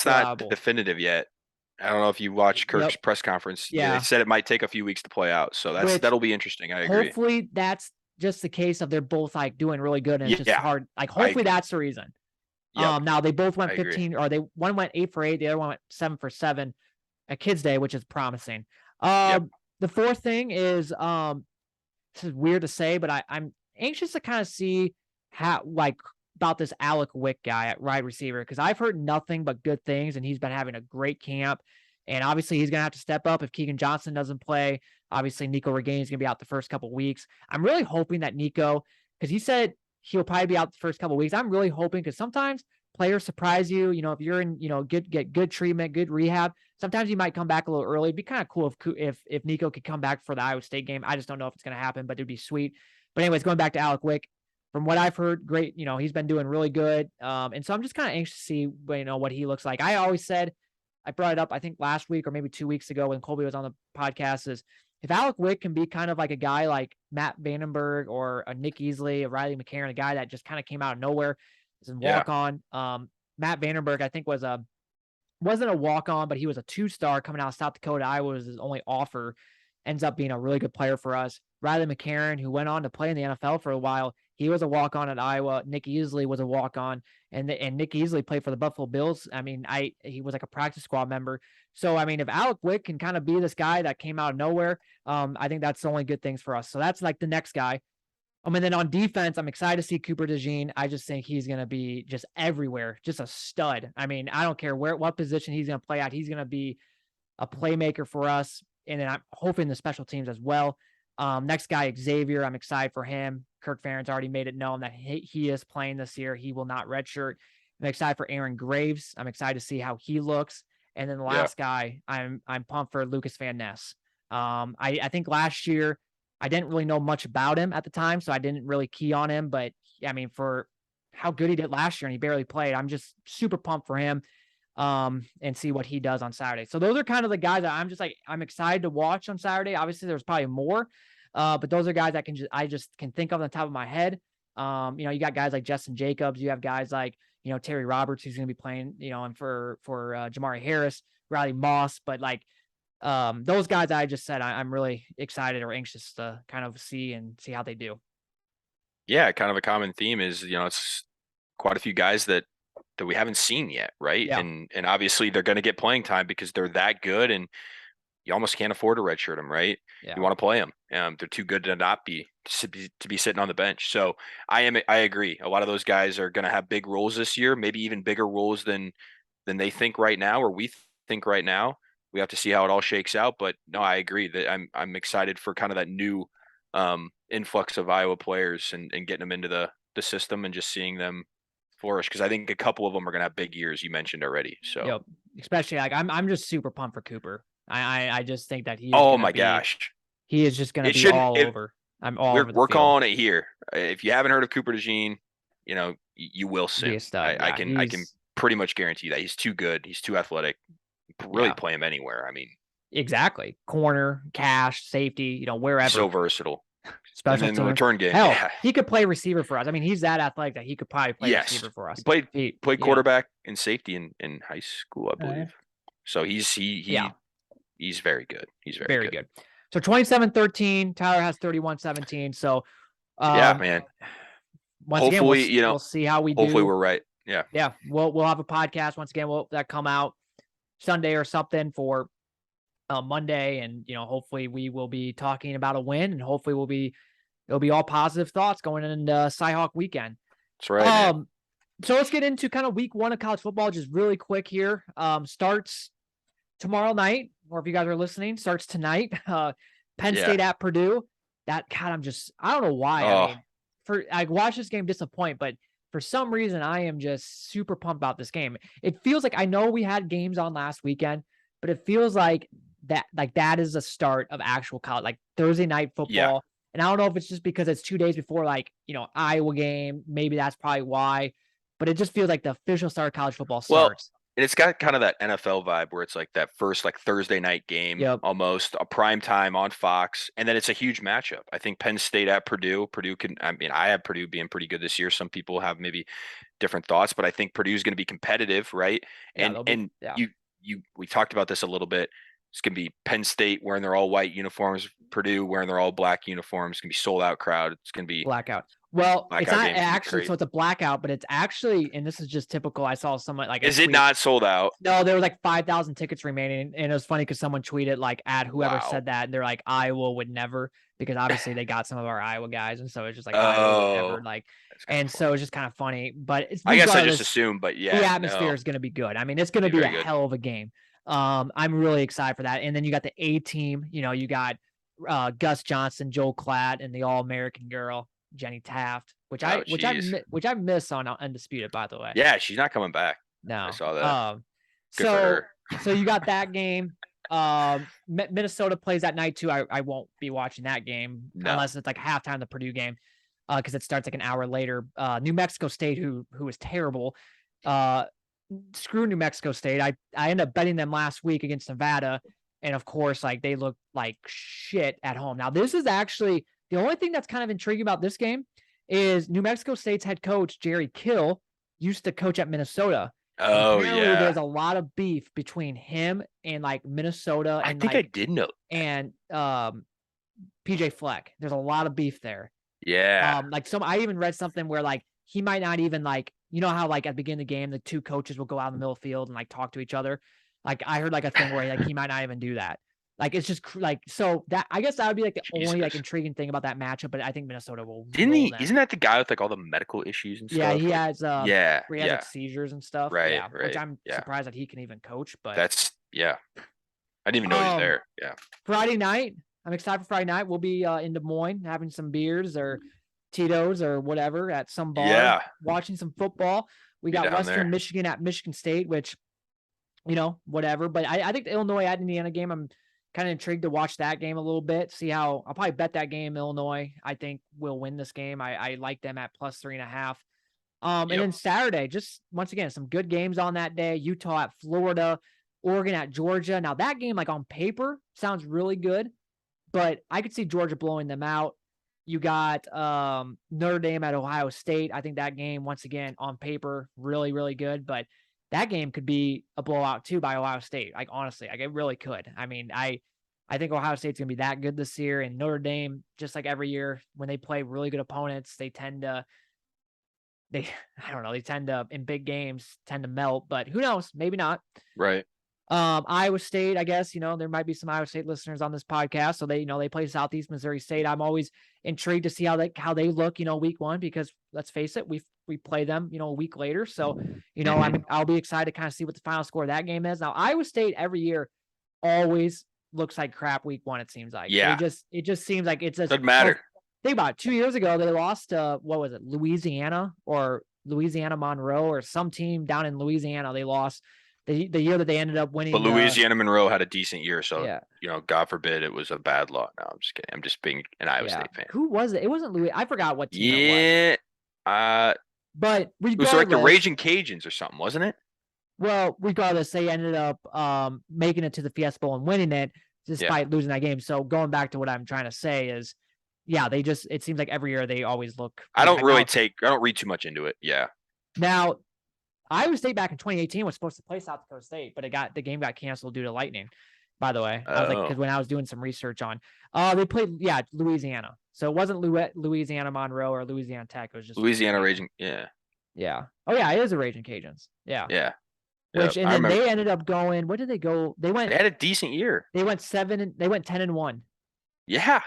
not definitive yet. I don't know if you watched Kirk's press conference. Yeah. They said it might take a few weeks to play out. So that'll be interesting. I agree. Hopefully that's just the case of they're both like doing really good, and it's just hard. Like hopefully that's the reason. Yep. Now they both went 15, or one went 8 for 8, the other one went 7 for 7 at Kids Day, which is promising. the fourth thing is this is weird to say, but I'm anxious to kind of see how about this Alec Wick guy at wide receiver, because I've heard nothing but good things, and he's been having a great camp. And obviously, he's going to have to step up if Keegan Johnson doesn't play. Obviously, Nico Regain is going to be out the first couple of weeks. I'm really hoping that Nico, because he said he'll probably be out the first couple of weeks. I'm really hoping, because sometimes players surprise you. If you're in, get good treatment, good rehab, sometimes he might come back a little early. It'd be kind of cool if Nico could come back for the Iowa State game. I just don't know if it's going to happen, but it'd be sweet. But anyways, going back to Alec Wick, from what I've heard, great. He's been doing really good. And so I'm just kind of anxious to see, what he looks like. I always said, I brought it up, I think last week or maybe 2 weeks ago when Colby was on the podcast, is if Alec Wick can be kind of like a guy like Matt Vandenberg or a Nick Easley, a Riley McCarron, a guy that just kind of came out of nowhere, is a walk on. Matt Vandenberg, I think wasn't a walk on, but he was a 2-star coming out of South Dakota. Iowa was his only offer. Ends up being a really good player for us. Riley McCarron, who went on to play in the NFL for a while, he was a walk-on at Iowa. Nick Easley was a walk-on, and Nick Easley played for the Buffalo Bills. I mean, he was like a practice squad member. So, I mean, if Alec Wick can kind of be this guy that came out of nowhere, I think that's the only good things for us. So that's like the next guy. And then on defense, I'm excited to see Cooper DeJean. I just think he's going to be just everywhere, just a stud. I mean, I don't care what position he's going to play at. He's going to be a playmaker for us. And then I'm hoping the special teams as well. Next guy, Xavier. I'm excited for him. Kirk Ferentz already made it known that he is playing this year. He will not redshirt. I'm excited for Aaron Graves. I'm excited to see how he looks. And then the last guy, I'm pumped for Lucas Van Ness. I think last year I didn't really know much about him at the time, so I didn't really key on him. But I mean, for how good he did last year and he barely played, I'm just super pumped for him. And see what he does on Saturday. So those are kind of the guys that I'm excited to watch on Saturday. Obviously, there's probably more, but those are guys that I just can think of on the top of my head. You got guys like Justin Jacobs. You have guys like, Terry Roberts, who's going to be playing, and for Jamari Harris, Riley Moss. But like those guys I just said, I'm really excited or anxious to kind of see how they do. Yeah, kind of a common theme is, it's quite a few guys that we haven't seen yet, right? Yeah. And obviously they're going to get playing time because they're that good, and you almost can't afford to redshirt them, right? Yeah. You want to play them. They're too good to not be to be sitting on the bench. So I agree. A lot of those guys are going to have big roles this year, maybe even bigger roles than they think right now, or we think right now. We have to see how it all shakes out. But no, I agree that I'm excited for kind of that new influx of Iowa players and getting them into the system and just seeing them flourish, because I think a couple of them are going to have big years, you mentioned already. So especially like I'm just super pumped for Cooper. I just think that he is oh my gosh, he is just going to be all over. I'm all over the we're field. calling it here. If you haven't heard of Cooper DeJean, you will soon. I can pretty much guarantee that he's too good. He's too athletic. Really play him anywhere. I mean, exactly. Corner, cash, safety, wherever. So versatile. Special and then the return game. Hell, he could play receiver for us. I mean, he's that athletic that he could probably play receiver for us. He played quarterback and safety in high school, I believe. So he's very good. He's very good. So 27-13. Tyler has 31-17. So man. Once hopefully, again, we'll see how we do. Hopefully we're right. Yeah. Yeah. We'll have a podcast once again. That come out Sunday or something for Monday, and hopefully we will be talking about a win, and hopefully it'll be all positive thoughts going into Cyhawk weekend. That's right. So let's get into kind of week 1 of college football, just really quick here. Starts tomorrow night, or if you guys are listening, starts tonight. Penn State at Purdue. I don't know why. I watched this game disappoint, but for some reason I am just super pumped about this game. It feels like, I know we had games on last weekend, but it feels like that is the start of actual college, like Thursday night football. Yeah. And I don't know if it's just because it's 2 days before, Iowa game. Maybe that's probably why, but it just feels like the official start of college football starts. And it's got kind of that NFL vibe where it's like that first Thursday night game, almost a prime time on Fox. And then it's a huge matchup. I think Penn State at Purdue. I have Purdue being pretty good this year. Some people have maybe different thoughts, but I think Purdue's going to be competitive, right? We talked about this a little bit. It's going to be Penn State wearing their all white uniforms, Purdue wearing their all black uniforms. It's going to be sold out crowd. It's going to be blackout. Well, it's Blackout not games can be actually, crazy. so it's a blackout, but it's actually, and this is just typical. I saw someone like Is it not sold out? No, there were like 5,000 tickets remaining, and it was funny because someone tweeted like at whoever Wow. said that, and they're like Iowa would never, because obviously they got some of our Iowa guys, and so it's just like Iowa would never, Oh, like, that's kinda and so funny. it's just kind of funny. But it's I guess I just regardless, assumed, but the yeah, atmosphere no, is going to be good. I mean, it's going to be be a very good. hell of a game. I'm really excited for that. And then you got the A team. You know, you got Gus Johnson, Joel Klatt, and the All American girl Jenny Taft, which Oh, I miss on Undisputed, by the way. yeah, she's not coming back. I No. saw that. Good for So her. so you got that game. Minnesota plays that night too. I won't be watching that game No. unless it's like halftime the Purdue game, because it starts like an hour later. New Mexico State, who is terrible. Screw New Mexico State. I ended up betting them last week against Nevada, and of course, like they look like shit at home. Now, this is actually the only thing that's kind of intriguing about this game is New Mexico State's head coach Jerry Kill used to coach at Minnesota. And Oh apparently yeah. there's a lot of beef between him and like Minnesota I and think like I did know. and PJ Fleck. There's a lot of beef there. Yeah. Like I even read something where like he might not even like, you know how like at the beginning of the game the two coaches will go out in the middle of the field and like talk to each other. Like I heard like a thing where like he might not even do that. Like it's just like, so that I guess that would be like the only like intriguing thing about that matchup. But I think Minnesota will. Isn't that the guy with like all the medical issues and stuff? Yeah, he like, has. Yeah. Where he has like seizures and stuff. Right. Yeah, Right. which I'm yeah. surprised that he can even coach. But That's yeah. I didn't even know he was there. Yeah. Friday night. I'm excited for Friday night. We'll be in Des Moines having some beers or Tito's or whatever at some bar. Yeah. Watching some football. We got Western there. Michigan at Michigan State, which, you know, whatever. But I think the Illinois at Indiana game, I'm kind of intrigued to watch that game a little bit. See how I'll probably bet that game. Illinois, I think, will win this game. I like them at +3.5. And then Saturday, just once again, some good games on that day. Utah at Florida, Oregon at Georgia. Now that game, like on paper, sounds really good, but I could see Georgia blowing them out. You got Notre Dame at Ohio State. I think that game, once again, on paper, really, really good. But that game could be a blowout too by Ohio State. Like honestly, like it really could. I mean, I think Ohio State's gonna be that good this year, and Notre Dame, just like every year, when they play really good opponents, they tend to in big games tend to melt. But who knows? Maybe not. Right. Iowa State, I guess, you know, there might be some Iowa State listeners on this podcast. So they, you know, they play Southeast Missouri State. I'm always intrigued to see how they look, you know, week one, because let's face it, we play them, you know, a week later. So, you know, I'll be excited to kind of see what the final score of that game is. Now, Iowa State every year always looks like crap week one, it seems like. Yeah. It just seems like it's just doesn't matter. Think about it. 2 years ago, they lost to, what was it, Louisiana Monroe, or some team down in Louisiana. They lost the year that they ended up winning. But Louisiana Monroe had a decent year, so yeah. You know, God forbid it was a bad lot. No, I'm just kidding. I'm just being an Iowa State fan. Who was it? It wasn't Louis. I forgot what team it was. But it was like the Raging Cajuns or something, wasn't it? Well, regardless, they ended up making it to the Fiesta Bowl and winning it despite losing that game. So going back to what I'm trying to say is, yeah, it seems like every year they always look. I don't read too much into it. Yeah. Now, Iowa State back in 2018 was supposed to play South Dakota State, but the game got canceled due to lightning. By the way, I was like, because when I was doing some research on, they played Louisiana, so it wasn't Louisiana Monroe or Louisiana Tech. It was just Louisiana Raging. Yeah. Yeah. Oh yeah, it is a Raging Cajuns. Yeah. Yeah. Which and then they ended up going. What did they go? They had a decent year. They went 10-1. Yeah.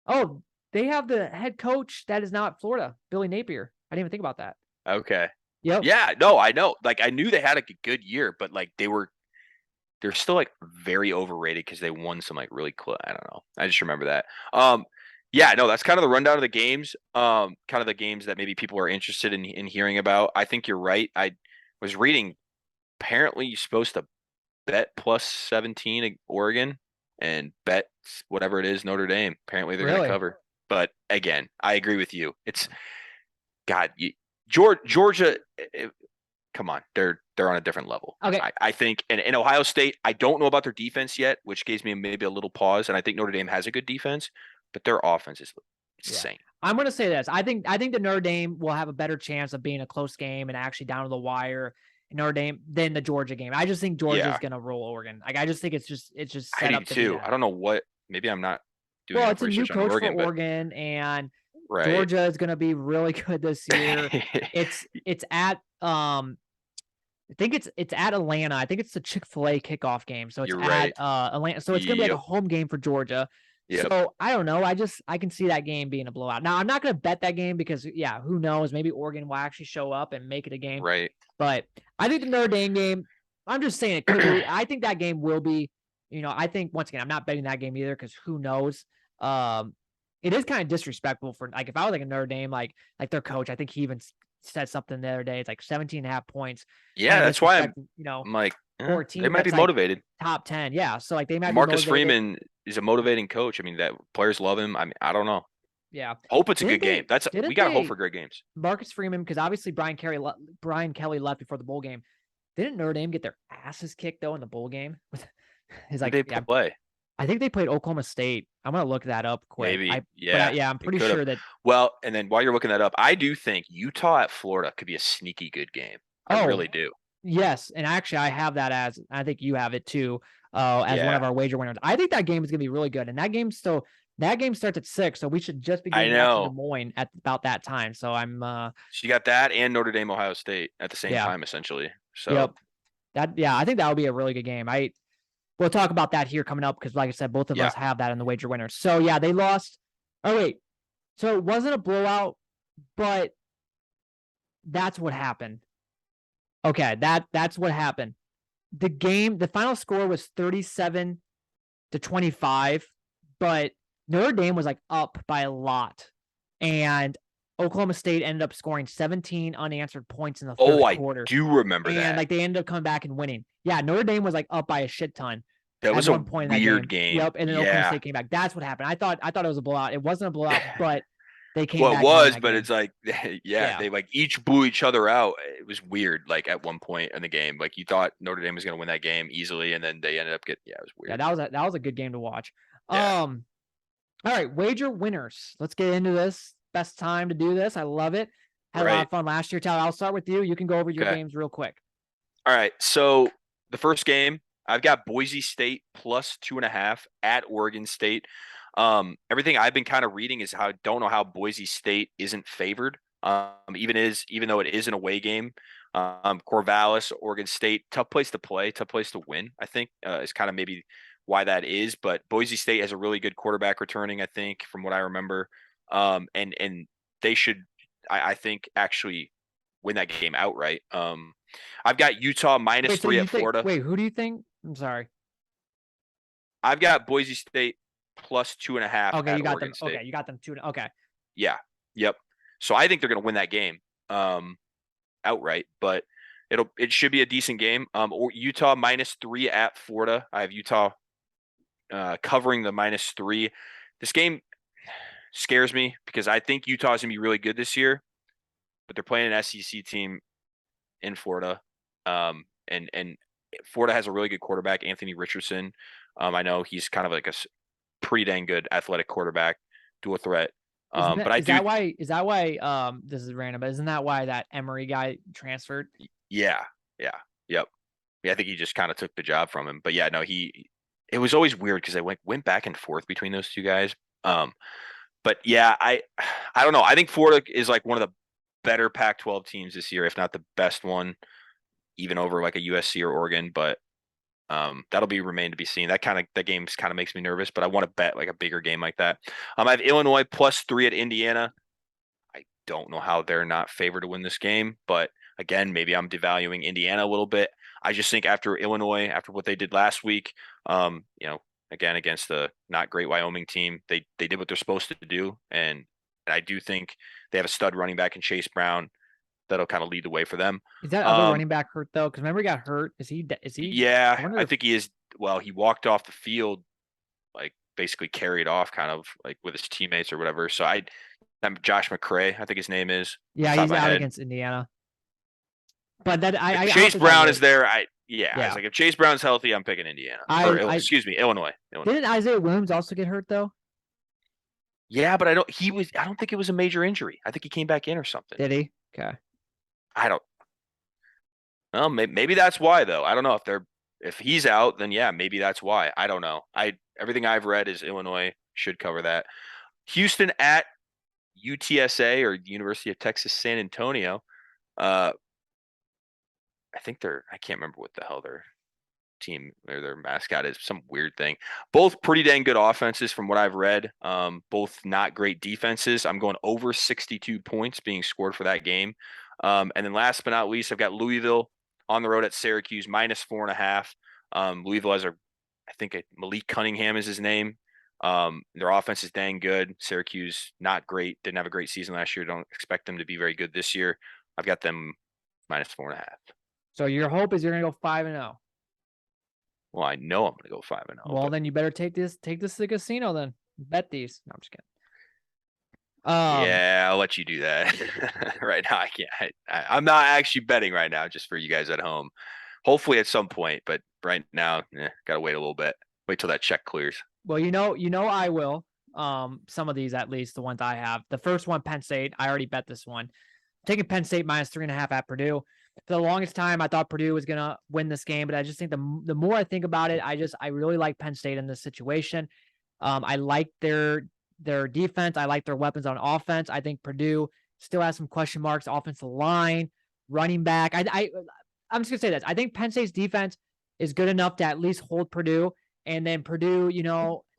Oh, they have the head coach that is now at Florida, Billy Napier. I didn't even think about that. Okay. Yep. Yeah, no, I know. Like I knew they had a good year, but like they're still like very overrated because they won some like really close. I don't know. I just remember that. Yeah, no, that's kind of the rundown of the games. Kind of the games that maybe people are interested in hearing about. I think you're right. I was reading. Apparently, you're supposed to bet +17 at Oregon and bet whatever it is Notre Dame. Apparently, they're going to cover. But again, I agree with you. It's God. Georgia, come on, they're on a different level. Okay, I think, and in Ohio State, I don't know about their defense yet, which gives me maybe a little pause. And I think Notre Dame has a good defense, but their offense is insane. I'm going to say this. I think the Notre Dame will have a better chance of being a close game and actually down to the wire in Notre Dame than the Georgia game. I just think Georgia is going to roll Oregon. Like I just think it's just set up to too. I don't know what. Maybe I'm not doing. Well, it's a new coach for Oregon, and Right. Georgia is going to be really good this year. It's at I think it's at Atlanta. I think it's the Chick-fil-A kickoff game. So it's You're at right. Atlanta. So it's gonna be like a Yep. home game for Georgia. Yep. So I don't know. I can see that game being a blowout. Now I'm not gonna bet that game because who knows? Maybe Oregon will actually show up and make it a game. Right. But I think the Notre Dame game, I'm just saying it could be. I think that game will be, I think once again, I'm not betting that game either because who knows? It is kind of disrespectful for like if I was like a Notre Dame, like their coach, I think he even said something the other day. It's like 17 and a half points. Yeah, that's why I'm like, for a they team might be that's like motivated. top 10. Yeah. So like they might be Marcus motivated. Freeman is a motivating coach. I mean, that players love him. I mean, I don't know. Yeah. Hope it's a good game. We got to hope for great games. Marcus Freeman, because obviously Brian Kelly left before the bowl game. Didn't Notre Dame get their asses kicked though in the bowl game? He's like, they play. I think they played Oklahoma State. I'm gonna look that up quick. Maybe. I'm pretty sure that. Well, and then while you're looking that up, I do think Utah at Florida could be a sneaky good game. I really do. Yes, and actually, I have that as I think you have it too, as one of our wager winners. I think that game is gonna be really good, and that game starts at 6, so we should just be getting back to Des Moines at about that time. So I'm. So you got that and Notre Dame, Ohio State at the same time, essentially. So. Yep. I think that would be a really good game. We'll talk about that here coming up because, like I said, both of us have that in the wager winners. So yeah, they lost. Oh wait, so it wasn't a blowout, but that's what happened. Okay, that's what happened. The final score was 37-25, but Notre Dame was like up by a lot, and Oklahoma State ended up scoring 17 unanswered points in the third quarter. I do remember that. And like they ended up coming back and winning. Yeah, Notre Dame was like up by a shit ton. That was a weird game. Yep, and then Oklahoma State came back. That's what happened. I thought it was a blowout. It wasn't a blowout, but they came back. Well, it was, but it's like, they like each blew each other out. It was weird. Like at one point in the game, like you thought Notre Dame was going to win that game easily, and then they ended up getting. Yeah, it was weird. Yeah, that was a good game to watch. Yeah. All right, wager winners. Let's get into this. Best time to do this. I love it. Had a lot of fun last year. Tyler, I'll start with you. You can go over your games real quick. All right. So the first game, I've got Boise State plus 2.5 at Oregon State. Everything I've been kind of reading is how I don't know how Boise State isn't favored. Even though it is an away game. Corvallis, Oregon State, tough place to play, tough place to win, I think, is kind of maybe why that is. But Boise State has a really good quarterback returning, I think, from what I remember. And they should, I think, actually win that game outright. I've got Utah minus 3 at Florida. Wait, who do you think? I'm sorry. I've got Boise State plus 2.5. Okay, you got Oregon them. State. Okay, you got them 2. Okay. Yeah. Yep. So I think they're going to win that game outright, but it should be a decent game. Or Utah minus 3 at Florida. I have Utah covering the minus 3. This game scares me because I think Utah is going to be really good this year, but they're playing an SEC team in Florida. And Florida has a really good quarterback, Anthony Richardson. I know he's kind of like a pretty dang good athletic quarterback, dual threat. Is that why this is random, but isn't that why that Emory guy transferred? Yeah. Yep. Yeah, I think he just kind of took the job from him. But yeah, no, it was always weird because they went back and forth between those two guys. But yeah, I don't know. I think Florida is like one of the better Pac-12 teams this year, if not the best one, even over like a USC or Oregon. But that'll remain to be seen. That game kind of makes me nervous, but I want to bet like a bigger game like that. I have Illinois plus 3 at Indiana. I don't know how they're not favored to win this game, but again, maybe I'm devaluing Indiana a little bit. I just think after Illinois, after what they did last week, again, against the not great Wyoming team, they did what they're supposed to do. And I do think they have a stud running back in Chase Brown that'll kind of lead the way for them. Is that other running back hurt though? Because remember he got hurt. Is he? Yeah, I think he is. Well, he walked off the field, like basically carried off kind of like with his teammates or whatever. So I'm Josh McCray, I think his name is. Yeah, he's out against Indiana. But that Chase Brown is there. I was like, if Chase Brown's healthy, I'm picking Indiana. Illinois. Didn't Isaiah Williams also get hurt though? Yeah, but I don't think it was a major injury. I think he came back in or something. Did he? Okay. Well, maybe that's why though. I don't know if he's out, then yeah, maybe that's why. I don't know. Everything I've read is Illinois should cover that. Houston at UTSA or University of Texas San Antonio. I think I can't remember what the hell their team or their mascot is, some weird thing. Both pretty dang good offenses from what I've read. Both not great defenses. I'm going over 62 points being scored for that game. And then last but not least, I've got Louisville on the road at Syracuse -4.5. Louisville has I think Malik Cunningham is his name. Their offense is dang good. Syracuse, not great. Didn't have a great season last year. Don't expect them to be very good this year. I've got them -4.5. So your hope is you're gonna go 5-0. Well, I know I'm gonna go 5-0. Well, then you better take this to the casino then. Bet these. No, I'm just kidding. Yeah, I'll let you do that. Right now, I can't. I'm not actually betting right now, just for you guys at home. Hopefully at some point, but right now, gotta wait a little bit. Wait till that check clears. Well, I will. Some of these, at least the ones I have. The first one, Penn State. I already bet this one. Taking Penn State -3.5 at Purdue. For the longest time, I thought Purdue was gonna win this game, but I just think the more I think about it, I really like Penn State in this situation. I like their defense. I like their weapons on offense. I think Purdue still has some question marks. Offensive line, running back. I'm just gonna say this. I think Penn State's defense is good enough to at least hold Purdue, and then Purdue,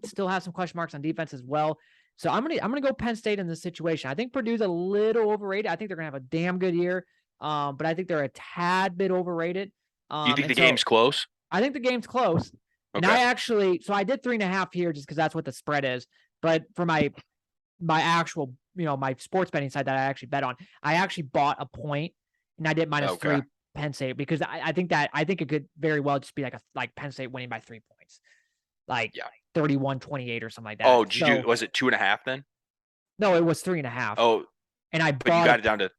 still has some question marks on defense as well. So I'm gonna go Penn State in this situation. I think Purdue's a little overrated. I think they're gonna have a damn good year, but I think they're a tad bit overrated. Do you think the game's close? I think the game's close. And Okay. I did 3.5 here just because that's what the spread is. But for my actual, my sports betting site that I actually bet on, I actually bought a point, and I did -3 Penn State because I think it could very well just be like Penn State winning by 3 points, like 31-28 or something like that. Oh, was it 2.5 then? No, it was 3.5. Oh, and I but you got it down to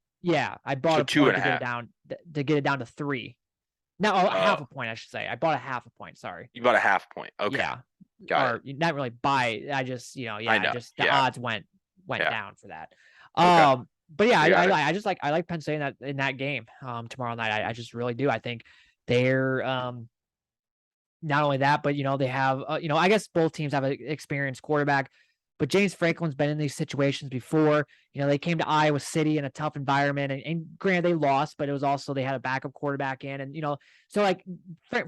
I bought a two point and to get it down to 3. No, half a point, I should say. I bought a half a point. Sorry. You bought a half point. Okay. Yeah. Got it. Not really buy. I just, I know. the odds went down for that. Okay. But yeah, I just I like Penn State in that game tomorrow night. I just really do. I think they're not only that, but they have I guess both teams have an experienced quarterback. But James Franklin's been in these situations before. They came to Iowa City in a tough environment, and granted they lost, but it was also they had a backup quarterback in, and so like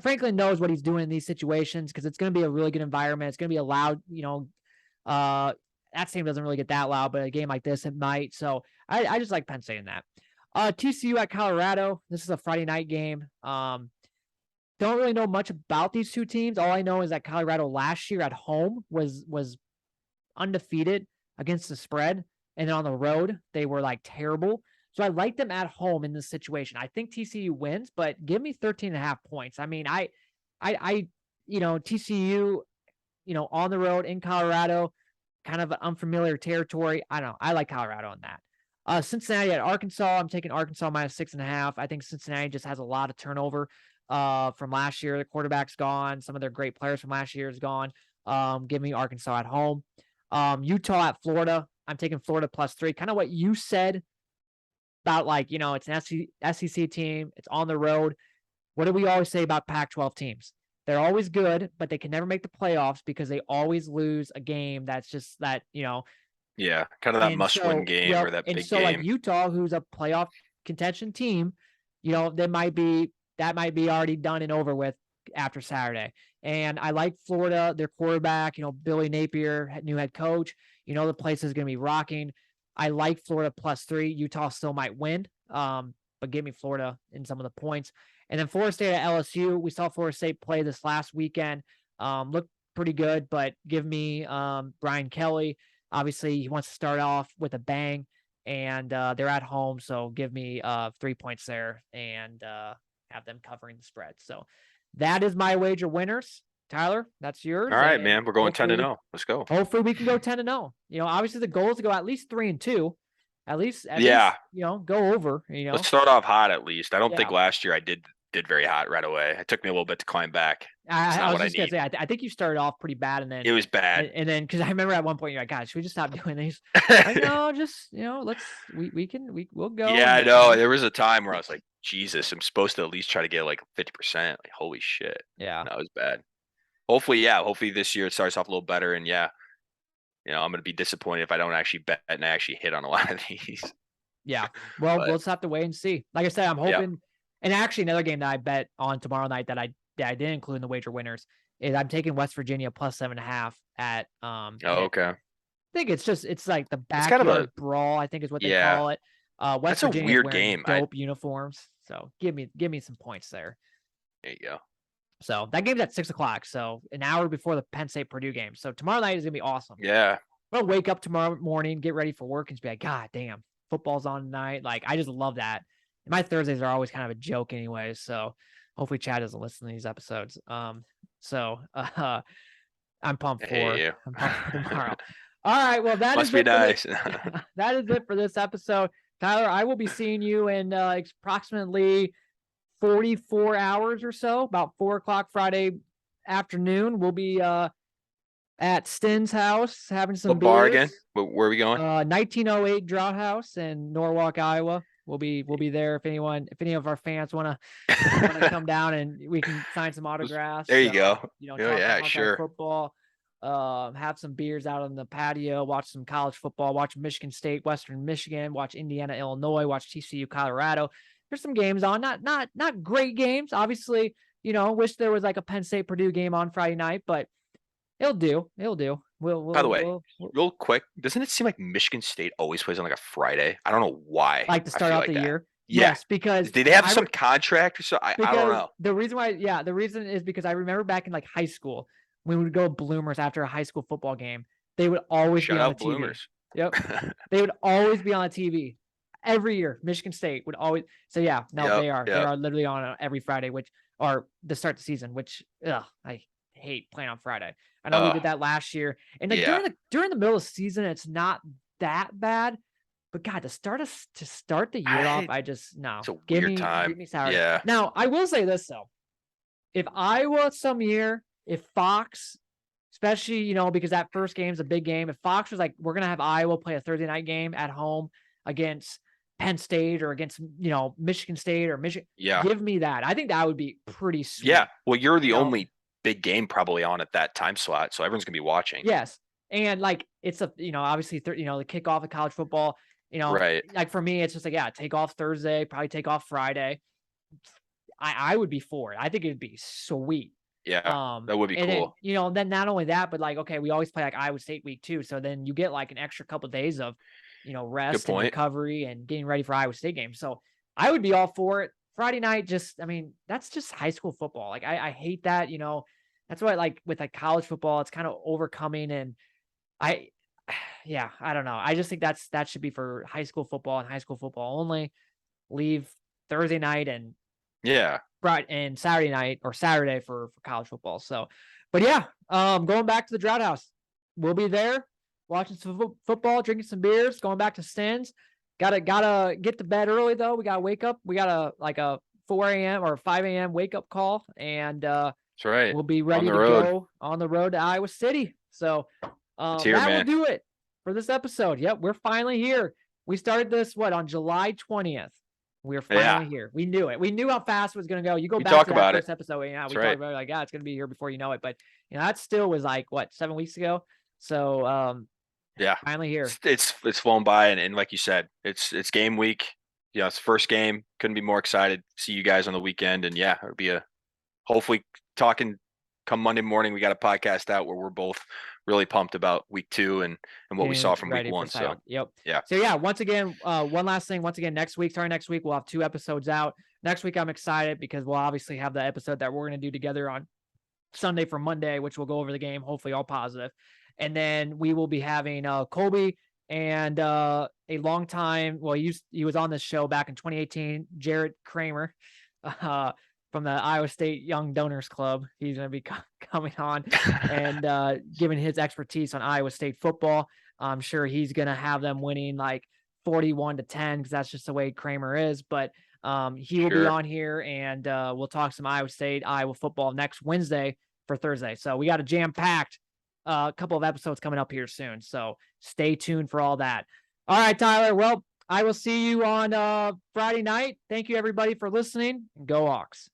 Franklin knows what he's doing in these situations because it's going to be a really good environment. It's going to be a loud, that team doesn't really get that loud, but a game like this it might. So I just like Penn State in that. TCU at Colorado. This is a Friday night game. Don't really know much about these two teams. All I know is that Colorado last year at home was undefeated against the spread, and then on the road they were terrible. So I like them at home in this situation. I think TCU wins, but give me 13.5 points. I mean, I TCU, on the road in Colorado, kind of an unfamiliar territory. I don't know. I like Colorado on that. Cincinnati at Arkansas. I'm taking Arkansas -6.5. I think Cincinnati just has a lot of turnover from last year. The quarterback's gone. Some of their great players from last year is gone. Give me Arkansas at home. Utah at Florida. I'm taking Florida +3. Kind of what you said about it's an SEC team. It's on the road. What do we always say about Pac-12 teams? They're always good, but they can never make the playoffs because they always lose a game that's just that. Yeah, kind of that must-win game or that big game. And so like Utah, who's a playoff contention team, that might be already done and over with after Saturday. And I like Florida, their quarterback, Billy Napier, new head coach. The place is going to be rocking. I like Florida +3. Utah still might win, but give me Florida in some of the points. And then Florida State at LSU. We saw Florida State play this last weekend. Looked pretty good, but give me Brian Kelly. Obviously, he wants to start off with a bang, and they're at home, so give me 3 points there and have them covering the spread. So that is my wager winners. Tyler, that's yours. All right, man. We're going 10-0. Let's go. Hopefully we can go 10-0. Obviously the goal is to go at least 3-2. At least, go over. Let's start off hot at least. I don't think last year I did very hot right away. It took me a little bit to climb back. I was just gonna say, I think you started off pretty bad, and then it was bad. And then because I remember at one point you're like, God, should we just stop doing these? No, just we'll go. Yeah, I know. There was a time where I was like, Jesus, I'm supposed to at least try to get 50%. Like, holy shit. Yeah, that was bad. Hopefully this year it starts off a little better, and I'm going to be disappointed if I don't actually bet and I actually hit on a lot of these. Yeah. Well, But we'll just have to wait and see. Like I said, I'm yeah. hoping. And actually, another game that I bet on tomorrow night that I didn't include in the wager winners is I'm taking West Virginia plus 7.5 at Oh, and okay. I think it's like the It's kind of backyard brawl, I think is what they yeah. call it. West That's a Virginia is weird wearing game. dope uniforms, so give me some points there. There you go. So that game's at 6:00, so an hour before the Penn State Purdue game. So tomorrow night is gonna be awesome. Yeah. I'm gonna wake up tomorrow morning, get ready for work, and just be like, God damn, football's on tonight. Like, I just love that. And my Thursdays are always kind of a joke, anyways. So hopefully Chad doesn't listen to these episodes. So I'm pumped for I'm pumped for tomorrow. All right, well that Must is be it nice. that is it for this episode. Tyler, I will be seeing you in approximately 44 hours or so, about 4:00 Friday afternoon. We'll be at Stin's house having some What bar beers. again? Where are we going? 1908 Drought House in Norwalk, Iowa. We'll be there if any of our fans want to come down and we can sign some autographs. There you go. Talk Oh, about yeah, Hawkeye sure. football. Have some beers out on the patio, watch some college football, watch Michigan State, Western Michigan, watch Indiana, Illinois, watch TCU, Colorado. There's some games on, not great games. Obviously, wish there was like a Penn State Purdue game on Friday night, but it'll do. By the way, real quick, doesn't it seem like Michigan State always plays on like a Friday? I don't know why. Like to start out the year. Yeah. Yes, because did they have some contract or so? I don't know. The reason is because I remember back in like high school when we would go Bloomers after a high school football game, they would always be on the TV. Bloomers. Yep. They would always be on the TV every year. Michigan State would always. So yeah, no, they are. They are literally on every Friday, or to start the season, which I hate playing on Friday. I know we did that last year, and like during the middle of the season, it's not that bad. But God, to start the year off, I just no. It's a weird time. Give me Saturday. Yeah. Now I will say this though, if Iowa some year, if Fox, especially because that first game is a big game, if Fox was like, we're gonna have Iowa play a Thursday night game at home against Penn State or against Michigan State or Michigan, give me that. I think that would be pretty sweet. Yeah. Well, you're the only big game probably on at that time slot, so everyone's gonna be watching. Yes, and like it's a obviously the kickoff of college football. Right. Like for me, it's just like take off Thursday, probably take off Friday. I would be for it. I think it'd be sweet. Yeah, that would be cool. Then, then not only that, but like okay, we always play like Iowa State week 2, so then you get like an extra couple of days of rest and recovery and getting ready for Iowa State games. So I would be all for it. Friday night, that's just high school football. Like I hate that, that's why like with like college football, it's kind of overcoming and I don't know. I just think that should be for high school football and high school football only. Leave Thursday night and Friday and Saturday night or Saturday for college football. So, but going back to the Drought House, we'll be there watching some football, drinking some beers, going back to Stins. Gotta get to bed early though. We gotta wake up. We got a 4 a.m. or 5 a.m. wake up call, and that's right. We'll be ready to go on the road to Iowa City. So that will do it for this episode. Yep, we're finally here. We started this on July 20th. We're finally here. We knew it. We knew how fast it was going to go. You go back to that first episode. We talked about it like, it's going to be here before you know it. But that still was like 7 weeks ago. So finally here. It's flown by, and like you said, it's game week. It's the first game. Couldn't be more excited. See you guys on the weekend, and it'll be hopefully talking. Come Monday morning, we got a podcast out where we're both really pumped about week 2 and what we saw from week 1. So So once again, one last thing. Once again, starting next week, we'll have 2 episodes out. Next week, I'm excited because we'll obviously have the episode that we're going to do together on Sunday for Monday, which will go over the game, hopefully all positive. And then we will be having Colby and a long time. Well, he was on this show back in 2018, Jarrett Kramer. From the Iowa State Young Donors Club. He's going to be coming on and giving his expertise on Iowa State football. I'm sure he's going to have them winning like 41-10 because that's just the way Kramer is. But he will be on here and we'll talk some Iowa State, Iowa football next Wednesday for Thursday. So we got a jam-packed couple of episodes coming up here soon. So stay tuned for all that. All right, Tyler. Well, I will see you on Friday night. Thank you, everybody, for listening. Go Hawks.